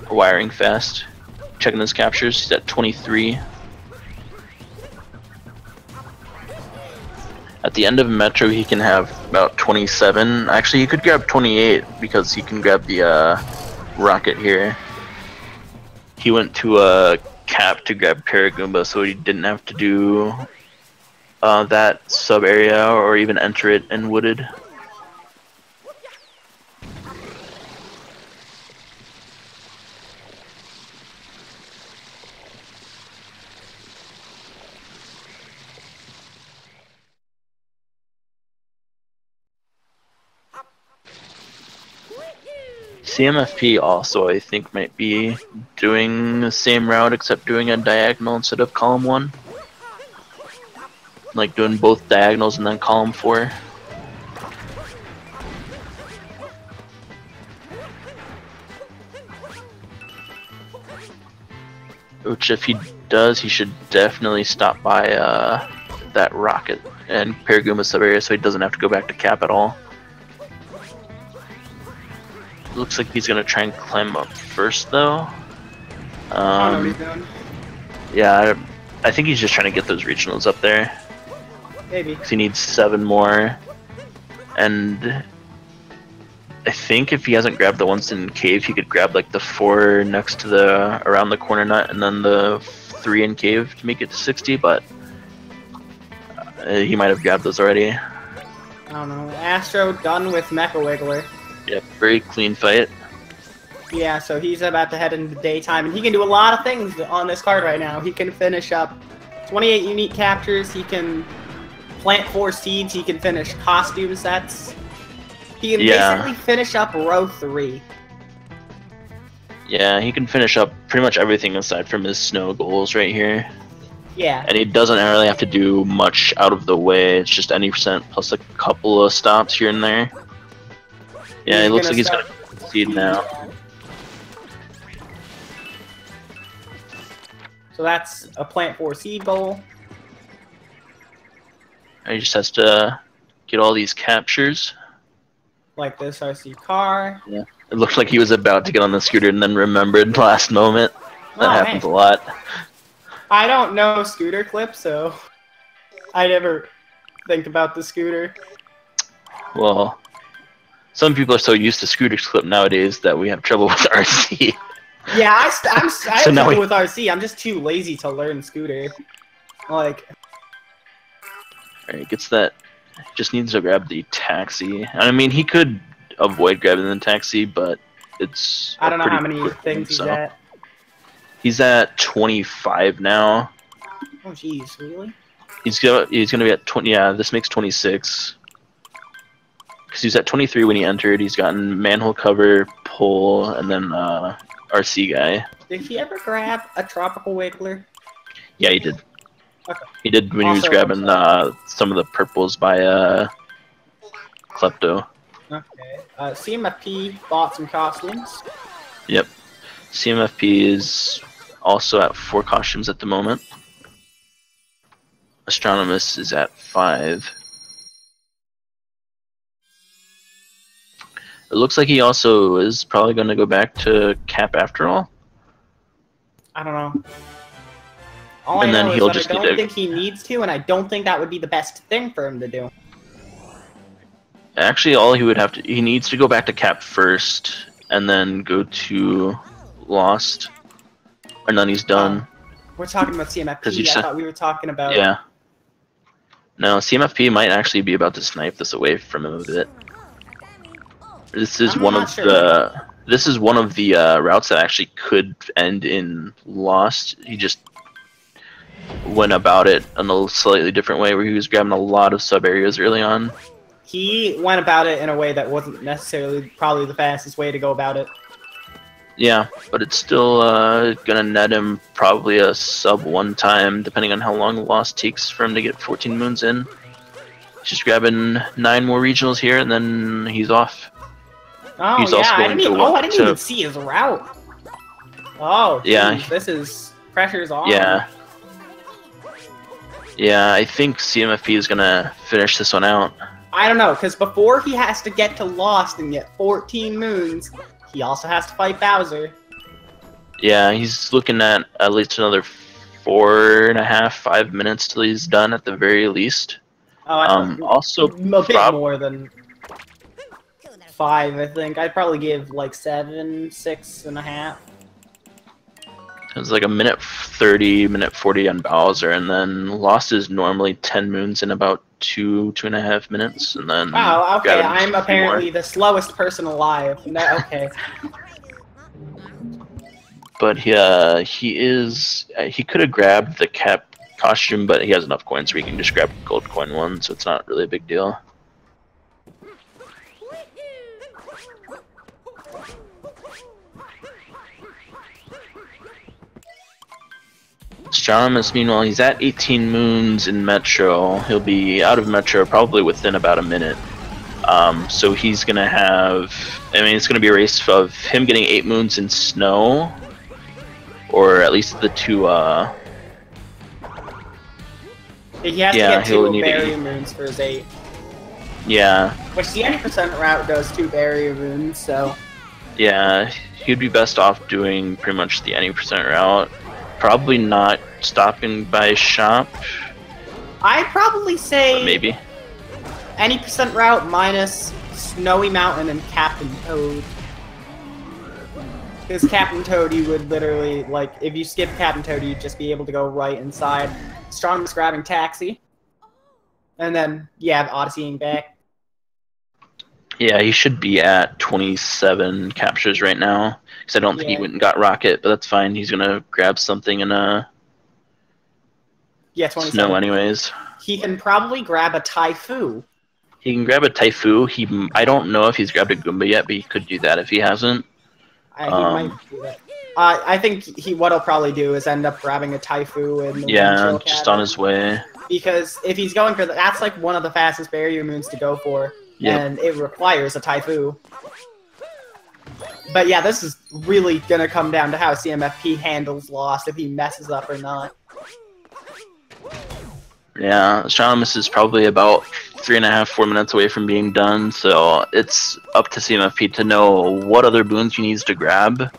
Wiring fast. Checking his captures, he's at 23. At the end of Metro, he can have about 27. Actually, he could grab 28 because he can grab the rocket here. He went to Cap to grab Paragoomba, so he didn't have to do that sub area or even enter it in wooded. CMFP also, I think, might be doing the same route except doing a diagonal instead of column 1. Like doing both diagonals and then column 4. Which if he does, he should definitely stop by that rocket and Paragoomba sub area so he doesn't have to go back to cap at all. Looks like he's gonna try and climb up first though. I don't know what he's doing. Yeah, I think he's just trying to get those regionals up there. Maybe. 'Cause he needs 7 more. And I think if he hasn't grabbed the ones in cave, he could grab like the 4 next to the around the corner nut and then the 3 in cave to make it to 60, but he might have grabbed those already. I don't know. Astro done with Mecha Wiggler. Yep, very clean fight. Yeah, so he's about to head into daytime, and he can do a lot of things on this card right now. He can finish up 28 unique captures, he can plant 4 seeds, he can finish costume sets. He can basically finish up row 3. Yeah, he can finish up pretty much everything aside from his snow goals right here. Yeah. And he doesn't really have to do much out of the way, it's just any percent plus a couple of stops here and there. Yeah, it looks like he's gonna concede now. So that's a plant 4 seed goal. He just has to get all these captures. Like this RC car. Yeah. It looked like he was about to get on the scooter and then remembered last moment. That happens a lot. I don't know scooter clips, so I never think about the scooter. Well, some people are so used to scooter clip nowadays that we have trouble with RC. Yeah, I have So trouble with RC. I'm just too lazy to learn scooter. Like. Alright, gets that. Just needs to grab the taxi. I mean, he could avoid grabbing the taxi, but it's. I don't know how many things he's at. He's at 25 now. Oh, jeez, really? He's gonna be at 20. Yeah, this makes 26. Because he was at 23 when he entered. He's gotten manhole cover, pull, and then RC guy. Did he ever grab a tropical wiggler? Yeah, he did. Okay. He did when he was grabbing some of the purples by Klepto. Okay. CMFP bought some costumes. Yep. CMFP is also at 4 costumes at the moment. Astronomus is at 5. It looks like he also is probably going to go back to cap after all. I don't know. All and I then know he'll is that just I don't think he needs to, and I don't think that would be the best thing for him to do. Actually, all he would have to... He needs to go back to cap first, and then go to Lost, and then he's done. We're talking about CMFP. I thought we were talking about... Yeah. No, CMFP might actually be about to snipe this away from him a bit. This is one of the... This is one of the routes that actually could end in Lost. He just went about it in a slightly different way, where he was grabbing a lot of sub areas early on. He went about it in a way that wasn't necessarily probably the fastest way to go about it. Yeah, but it's still gonna net him probably a sub 1 time, depending on how long Lost takes for him to get 14 moons in. Just grabbing 9 more regionals here, and then he's off. Oh he's yeah, also I didn't even see his route. Oh, geez, yeah. This is pressure's on. Yeah. Yeah, I think CMFP is gonna finish this one out. I don't know, because before he has to get to Lost and get 14 moons, he also has to fight Bowser. Yeah, he's looking at least another 4.5, 5 minutes till he's done at the very least. Oh, also a bit more than 5, I think. I'd probably give like 7, 6.5. It was like a minute 30, minute 40 on Bowser, and then lost is normally 10 moons in about 2.5 minutes, and then Wow, okay, grabbed I'm a few more. apparently the slowest person alive. No, okay. But he could have grabbed the cap costume, but he has enough coins where he can just grab gold coin one, so it's not really a big deal. Astronomus, meanwhile, he's at 18 moons in Metro. He'll be out of Metro probably within about a minute. So he's going to have... I mean, it's going to be a race of him getting 8 moons in Snow. Or at least the 2... He has to get 2 barrier moons for his 8. Yeah. Which the 80% route does 2 barrier moons, so... Yeah, he'd be best off doing pretty much the 80% route. Probably not stopping by a shop. I'd probably say... But maybe. Any percent route minus Snowy Mountain and Captain Toad. Because Captain Toad, you would literally, like, if you skip Captain Toad, you'd just be able to go right inside. Astronomus grabbing Taxi. And then, yeah, Odysseying back. Yeah, he should be at 27 captures right now. Because I don't think he went and got Rocket, but that's fine. He's going to grab something in Snow anyways. He can probably grab a Typhoo. He can grab a Typhoo. I don't know if he's grabbed a Goomba yet, but he could do that if he hasn't. He might do that. I think what he'll probably do is end up grabbing a Typhoo in the just on his way. Because if he's going for that's like one of the fastest barrier moons to go for, and it requires a Typhoo. But yeah, this is really gonna come down to how CMFP handles loss, if he messes up or not. Yeah, Astronomus is probably about 3.5, 4 minutes away from being done, so it's up to CMFP to know what other boons he needs to grab.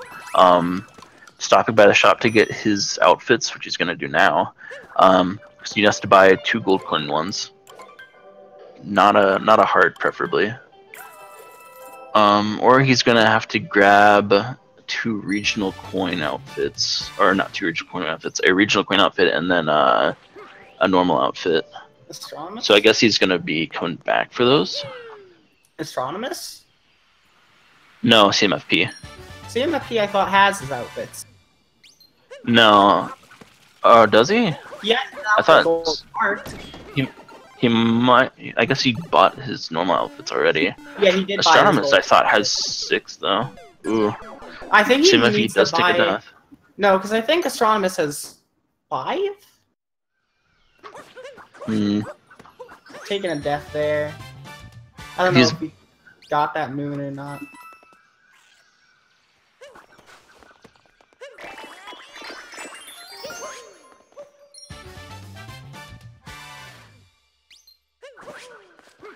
Stopping by the shop to get his outfits, which he's going to do now. So he has to buy 2 gold coin ones. Not a heart, preferably. Or he's going to have to grab 2 regional coin outfits. Or not 2 regional coin outfits, a regional coin outfit and then a normal outfit. Astronomus? So I guess he's going to be coming back for those. Astronomus? No, CMFP. CMFP, I thought, has his outfits. No. Oh, does he? Yeah, I thought he might. I guess he bought his normal outfits already. Yeah, he did. Astronomus, I thought, has 6 though. Ooh. I think he CMFP needs does to take buy... a death. No, because I think Astronomus has 5. Taking a death there. I don't know if he got that moon or not.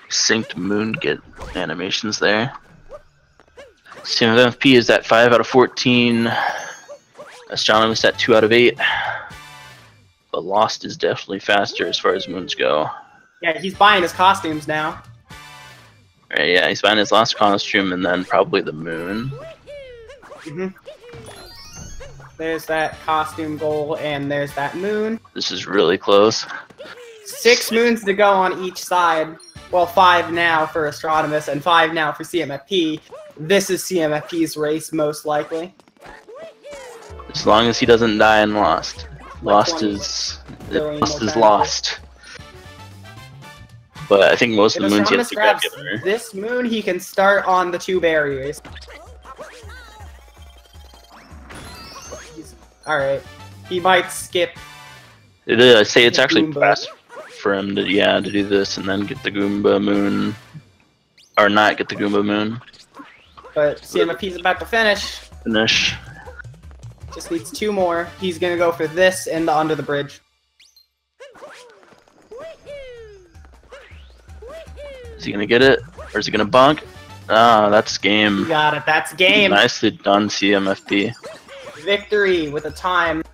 Synced moon get animations there. CMFP is at 5 out of 14. Astronomus at 2 out of 8. But Lost is definitely faster as far as moons go. Yeah, he's buying his costumes now. Right, yeah, he's buying his last costume and then probably the moon. There's that costume goal and there's that moon. This is really close. 6 moons to go on each side. Well, 5 now for Astronomus and 5 now for CMFP. This is CMFP's race, most likely. As long as he doesn't die in Lost. Lost is lost. But I think most of the moons he has to grab together. This moon, he can start on the 2 barriers. Alright. He might skip. I say it's actually fast for him to do this and then get the Goomba moon. Or not get the Goomba moon. But CMFP's about to finish. Just needs 2 more. He's gonna go for this and the under the bridge. Is he gonna get it? Or is he gonna bunk? Ah, that's game. You got it, that's game. Nicely done, CMFP. Victory with a time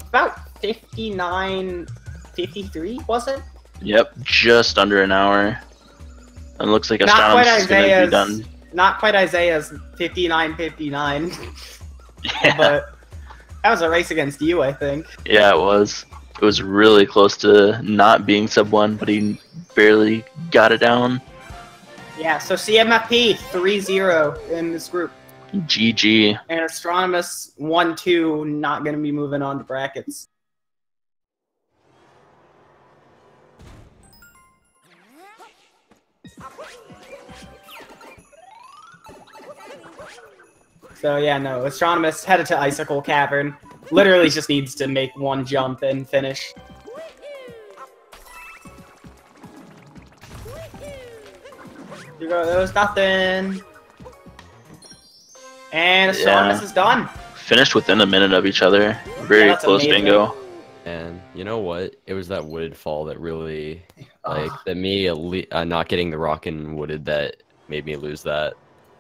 about 59:53, was it? Yep, just under an hour. It looks like Astronomus is gonna be done. Not quite Isaiah's 59:59. Yeah. But That was a race against you, I think. Yeah, it was. It was really close to not being sub 1, but he barely got it down. Yeah, so CMFP 3-0 in this group. GG. And Astronomus 1-2, not going to be moving on to brackets. So yeah, no, Astronomus headed to Icicle Cavern. Literally just needs to make one jump and finish. There was nothing. And Astronomus is done. Finished within a minute of each other. Very close bingo. And you know what? It was that wooded fall that really, that me not getting the rock in wooded that made me lose that.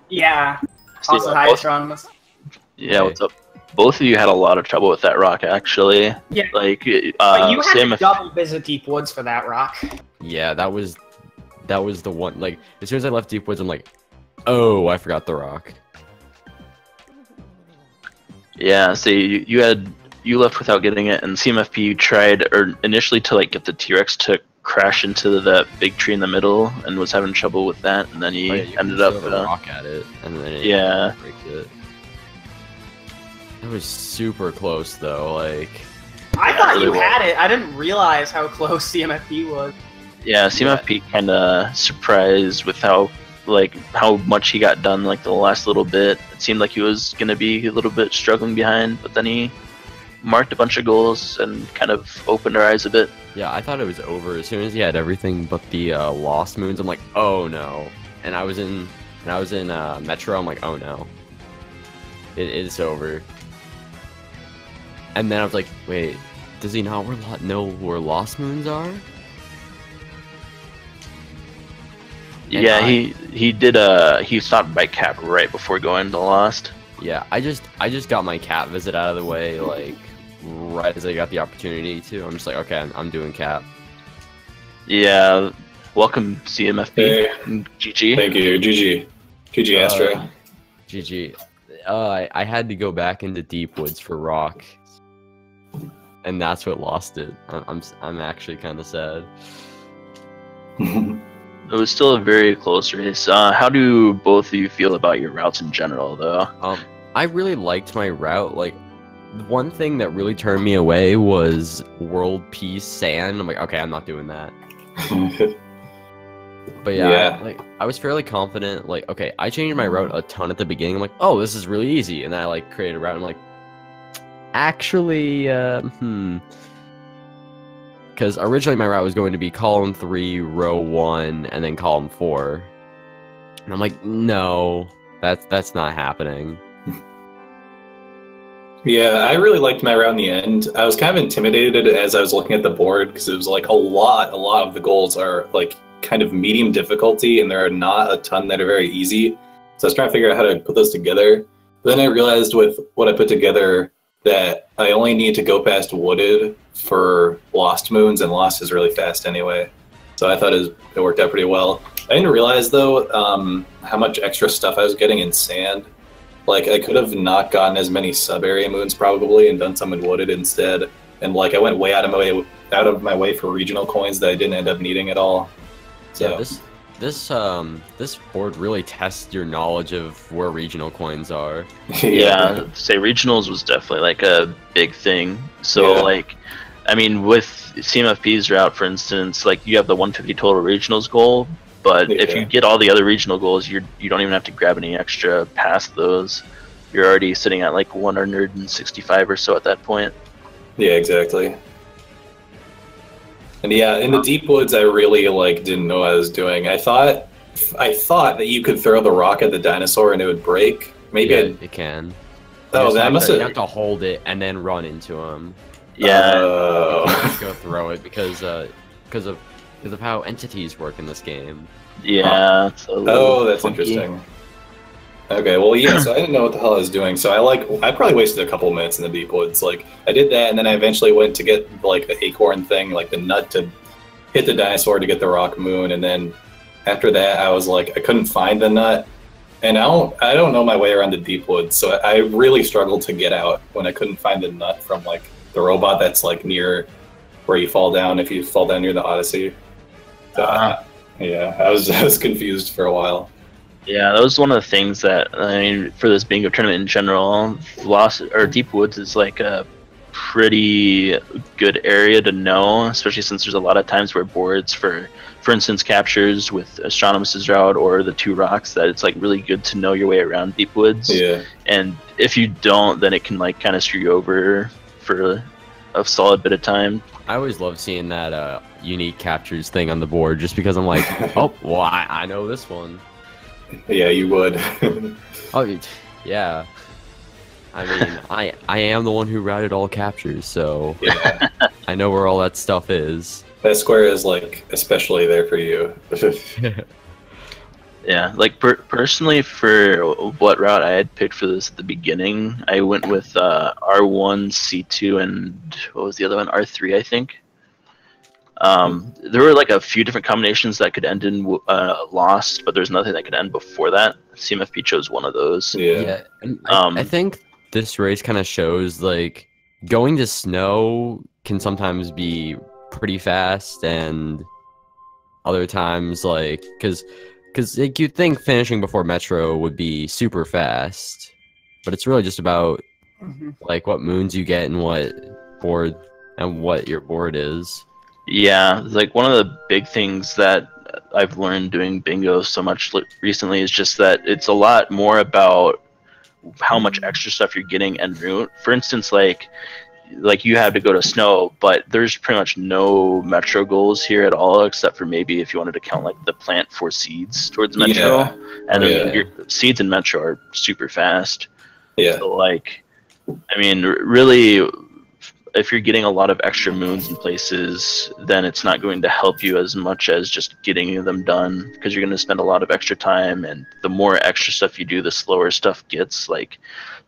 Yeah. Also, hi, Astronomus. Yeah, what's up? Both of you had a lot of trouble with that rock, actually. Yeah. Like, but you had to double visit Deep Woods for that rock. Yeah, that was the one. Like, as soon as I left Deep Woods, I'm like, oh, I forgot the rock. Yeah, see, you left without getting it, and CMFP tried initially to like get the T-Rex to crash into that big tree in the middle, and was having trouble with that, and then he ended up rock at it, and then it break it. It was super close though. Like, I thought you had it. I didn't realize how close CMFP was. Yeah, CMFP kind of surprised with how much he got done like the last little bit. It seemed like he was gonna be a little bit struggling behind, but then he marked a bunch of goals and kind of opened our eyes a bit. Yeah, I thought it was over as soon as he had everything but the Lost Moons. I'm like, oh no! And I was in Metro. I'm like, oh no, it is over. And then I was like, wait, does he not know where Lost Moons are? Yeah, he did. He stopped by Cap right before going to Lost. Yeah, I just got my Cap visit out of the way, like right as I got the opportunity to. I'm just like, okay, I'm doing Cap. Yeah, welcome CMFP. Hey. GG. Thank you. GG Astro. GG. I had to go back into Deep Woods for rock, and that's what lost it. I'm actually kind of sad. It was still a very close race. How do both of you feel about your routes in general, though? I really liked my route. Like, one thing that really turned me away was World Peace Sand. I'm like, okay, I'm not doing that. But yeah, like, I was fairly confident. Like, okay, I changed my route a ton at the beginning. I'm like, oh, this is really easy. And then I like created a route. And I'm like, actually, because originally my route was going to be column 3, row 1, and then column 4. And I'm like, no, that's not happening. Yeah, I really liked my route in the end. I was kind of intimidated as I was looking at the board because it was like a lot of the goals are like kind of medium difficulty, and there are not a ton that are very easy. So I was trying to figure out how to put those together. But then I realized with what I put together that I only need to go past Wooded for Lost Moons, and Lost is really fast anyway. So I thought it worked out pretty well. I didn't realize, though, how much extra stuff I was getting in Sand. Like, I could have not gotten as many sub-area moons, probably, and done some in Wooded instead. And, like, I went way out of my way for regional coins that I didn't end up needing at all. So. Yeah, this board really tests your knowledge of where regional coins are. Yeah, say regionals was definitely like a big thing. So like, I mean, with CMFP's route, for instance, like you have the 150 total regionals goal, but if you get all the other regional goals, you don't even have to grab any extra past those. You're already sitting at like 165 or so at that point. Yeah, exactly. And yeah, in the Deep Woods, I really like didn't know what I was doing. I thought that you could throw the rock at the dinosaur and it would break. Maybe it can. Oh, that must have. You have to hold it and then run into him. Yeah. Go throw it because of how entities work in this game. Yeah. That's interesting. Okay, well, yeah, so I didn't know what the hell I was doing, so I probably wasted a couple of minutes in the Deep Woods. Like, I did that, and then I eventually went to get, like, the acorn thing, like the nut to hit the dinosaur to get the rock moon, and then after that, I was like, I couldn't find the nut, And I don't know my way around the deep woods, so I really struggled to get out when I couldn't find the nut from like the robot that's like near where you fall down if you fall down near the Odyssey. So, yeah, I was confused for a while. Yeah, that was one of the things that, I mean, for this bingo tournament in general, Deep Woods is like a pretty good area to know, especially since there's a lot of times where boards for instance, captures with Astronomous's route or the 2 rocks, that it's like really good to know your way around Deep Woods. Yeah. And if you don't, then it can like kind of screw you over for a solid bit of time. I always love seeing that unique captures thing on the board, just because I'm like, oh, well, I know this one. Yeah, you would. Oh, yeah. I mean, I am the one who routed all captures, so Yeah. I know where all that stuff is. That square is like especially there for you. Yeah, like personally, for what route I had picked for this at the beginning, I went with R1, C2, and what was the other one? R3, I think. There were like a few different combinations that could end in lost, but there's nothing that could end before that. CMFP chose one of those. Yeah, and I think this race kind of shows like going to snow can sometimes be pretty fast, and other times like because like, you'd think finishing before Metro would be super fast, but it's really just about like what moons you get and what board and what your board is. Yeah, like one of the big things that I've learned doing bingo so much recently is just that it's a lot more about how much extra stuff you're getting en route. For instance, like you have to go to snow, but there's pretty much no Metro goals here at all, except for maybe if you wanted to count like the plant for seeds towards Metro. Yeah. And then your seeds in Metro are super fast. Yeah. So like, I mean, really, if you're getting a lot of extra moons in places, then it's not going to help you as much as just getting them done, because you're going to spend a lot of extra time, and the more extra stuff you do, the slower stuff gets. Like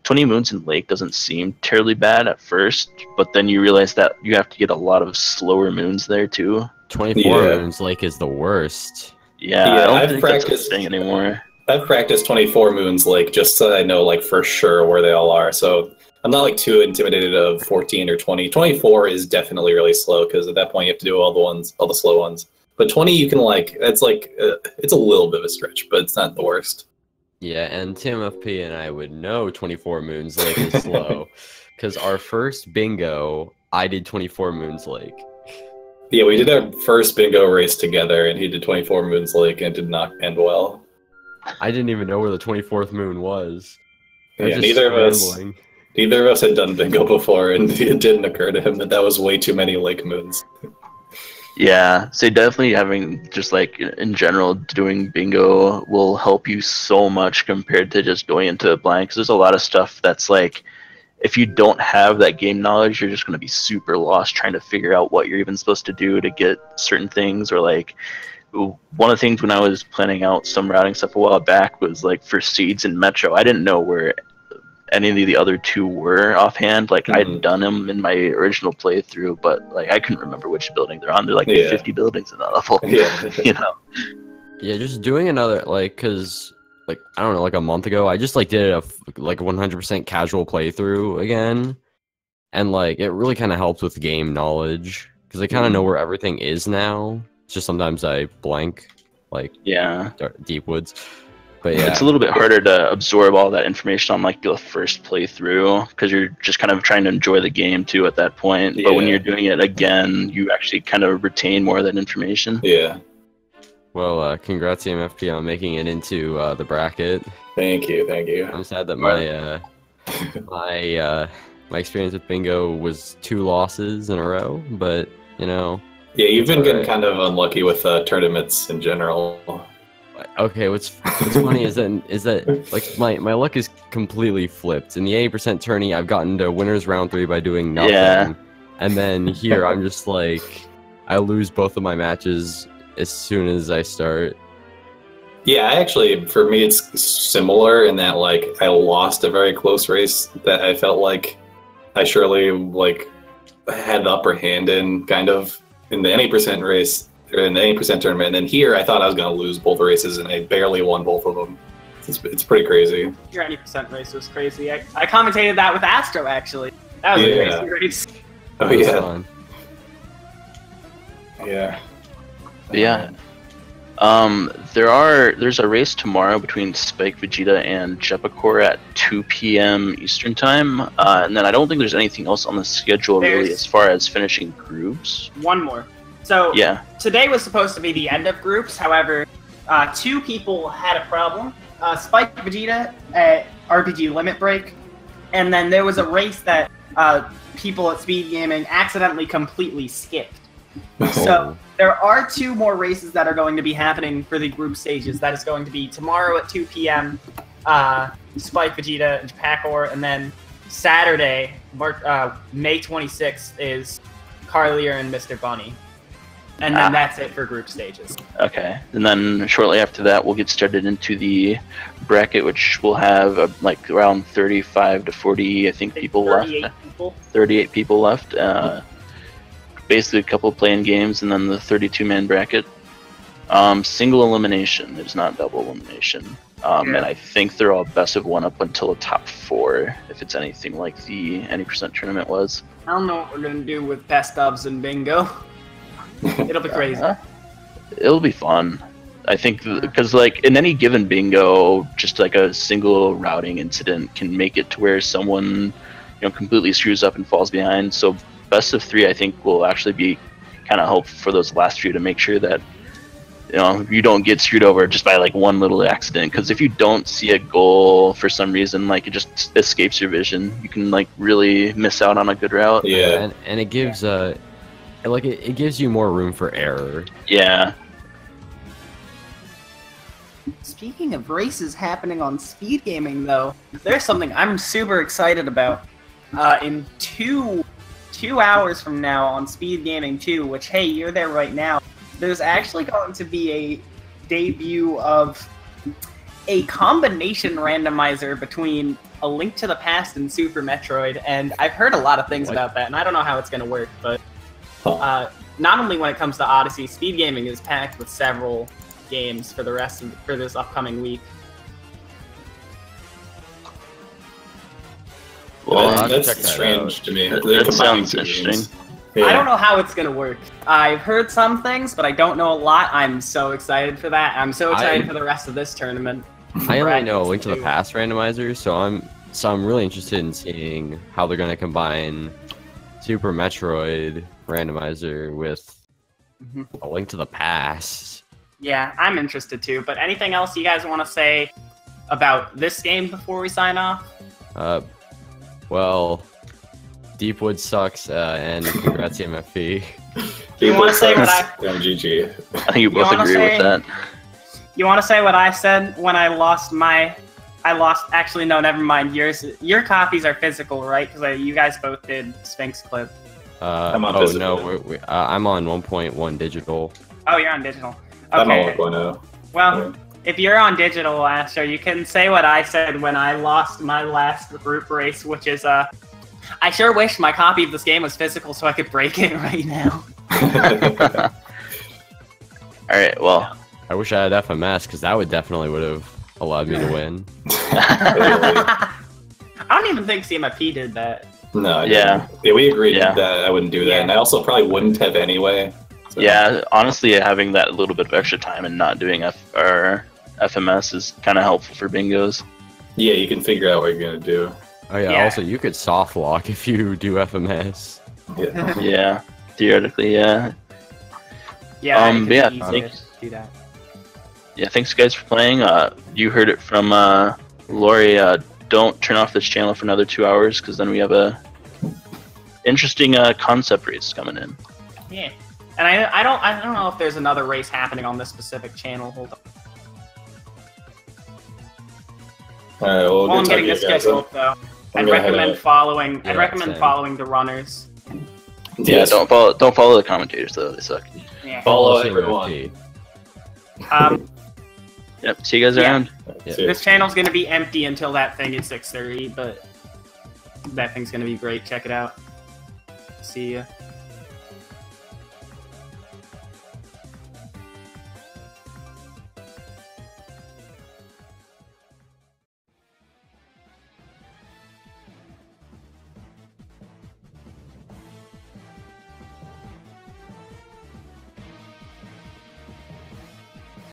20 moons in Lake doesn't seem terribly bad at first, but then you realize that you have to get a lot of slower moons there too. 24 moons Lake is the worst. Yeah, I don't think that's a thing anymore. I've practiced 24 moons Lake just so I know like for sure where they all are. So I'm not like too intimidated of 14 or 20. 24 is definitely really slow because at that point you have to do all the slow ones. But 20 you can like, it's like, it's a little bit of a stretch, but it's not the worst. Yeah, and CMFP and I would know 24 moons Lake is slow because our first bingo, I did 24 moons Lake. Yeah, we did our first bingo race together and he did 24 moons Lake and it did not end well. I didn't even know where the 24th moon was. Yeah, neither of us had done bingo before, and it didn't occur to him that that was way too many lake moons. Yeah, so definitely having just like in general doing bingo will help you so much compared to just going into a blind, because there's a lot of stuff that's like, if you don't have that game knowledge, you're just going to be super lost trying to figure out what you're even supposed to do to get certain things. Or like one of the things when I was planning out some routing stuff a while back was like for seeds in Metro, I didn't know where any of the other 2 were offhand. Like I'd done them in my original playthrough, but like I couldn't remember which building they're on. They're like 50 buildings in that level. Yeah. You know. Yeah, just doing another like, cause like I don't know, like a month ago, I just like did a like 100% casual playthrough again, and like it really kind of helps with game knowledge because I kind of know where everything is now. It's just sometimes I blank, like Deep Woods. But yeah, it's a little bit harder to absorb all that information on like the first playthrough because you're just kind of trying to enjoy the game too at that point. But when you're doing it again, you actually kind of retain more of that information. Yeah. Well, congrats CMFP on making it into the bracket. Thank you, thank you. I'm sad that my experience with bingo was 2 losses in a row, but you know. Yeah, you've been getting kind of unlucky with tournaments in general. Okay, what's funny is that like my luck is completely flipped. In the 80% tourney, I've gotten to winners round 3 by doing nothing, and then here I'm just like I lose both of my matches as soon as I start. Yeah, actually, for me, it's similar in that like I lost a very close race that I felt like I surely like had the upper hand in, kind of in the 80% race. In the 80% tournament, and then here I thought I was going to lose both races, and I barely won both of them. It's pretty crazy. Your 90% race was crazy. I commentated that with Astro, actually. That was an amazing race. Oh, yeah. Yeah. Yeah. There's a race tomorrow between Spike, Vegeta, and Jepicor at 2 p.m. Eastern time, and then I don't think there's anything else on the schedule really as far as finishing groups. One more. So yeah, today was supposed to be the end of groups. However, 2 people had a problem. Spike, Vegeta at RPG Limit Break, and then there was a race that people at Speed Gaming accidentally completely skipped. So there are 2 more races that are going to be happening for the group stages. That is going to be tomorrow at 2 p.m. Spike, Vegeta, and Jepicor, and then Saturday, May 26th, is Carlier and Mr. Bunny. And then that's it for group stages. Okay, and then shortly after that, we'll get started into the bracket, which will have like around 35 to 40, I think, people left. 38 people left. Basically, a couple playing games, and then the 32-man bracket. Single elimination. It's not double elimination. And I think they're all best of 1 up until the top 4, if it's anything like the any % tournament was. I don't know what we're gonna do with best ofs and bingo. It'll be crazy. It'll be fun. I think because like in any given bingo, just like a single routing incident can make it to where someone completely screws up and falls behind. So best of 3, I think, will actually be kind of helpful for those last few to make sure that you don't get screwed over just by like one little accident. Because if you don't see a goal for some reason, like it just escapes your vision, you can like really miss out on a good route. Yeah, and it gives it gives you more room for error. Yeah. Speaking of races happening on Speed Gaming, though, there's something I'm super excited about. In two hours from now on Speed Gaming 2, which, hey, you're there right now, there's actually going to be a debut of a combination randomizer between A Link to the Past and Super Metroid, and I've heard a lot of things about that, and I don't know how it's going to work, but not only when it comes to Odyssey, Speed Gaming is packed with several games for this upcoming week. Well, that's strange to me. That sounds interesting. I don't know how it's going to work. I've heard some things, but I don't know a lot. I'm so excited for that. I'm so excited for the rest of this tournament. I only know A Link to the Past randomizer, so I'm really interested in seeing how they're going to combine Super Metroid randomizer with A Link to the Past. Yeah, I'm interested too. But anything else you guys want to say about this game before we sign off? Well, Deepwood sucks, and congrats CMFP. You want to say what GG. I think you both agree with that. You want to say what I said when I lost my... Actually, no, never mind. Your copies are physical, right? Because you guys both did Sphinx Clip. I'm on physical. I'm on 1.1 digital. Oh, you're on digital. Okay. I'm on 1.0. Well, if you're on digital, Astro, you can say what I said when I lost my last group race, which is, I sure wish my copy of this game was physical so I could break it right now. Alright, well. I wish I had FMS, because that would have allowed me to win. I don't even think CMFP did that. No, yeah, we agreed that I wouldn't do that, and I also probably wouldn't have anyway. So. Yeah, honestly, having that little bit of extra time and not doing FMS is kind of helpful for bingos. Yeah, you can figure out what you're gonna do. Oh yeah, also you could soft lock if you do FMS. Yeah, yeah, theoretically, yeah. Yeah, do that. Yeah, thanks guys for playing. You heard it from Lori. Don't turn off this channel for another 2 hours, because then we have a interesting concept race coming in. Yeah, and I don't know if there's another race happening on this specific channel. Hold on. Alright, well, I'm getting this scheduled though. I'd recommend following the runners. Yeah, don't follow the commentators though, they suck. Yeah. Follow everyone. Yep, see you guys around. Yeah. This channel's gonna be empty until that thing is 6:30, but that thing's gonna be great. Check it out. See ya.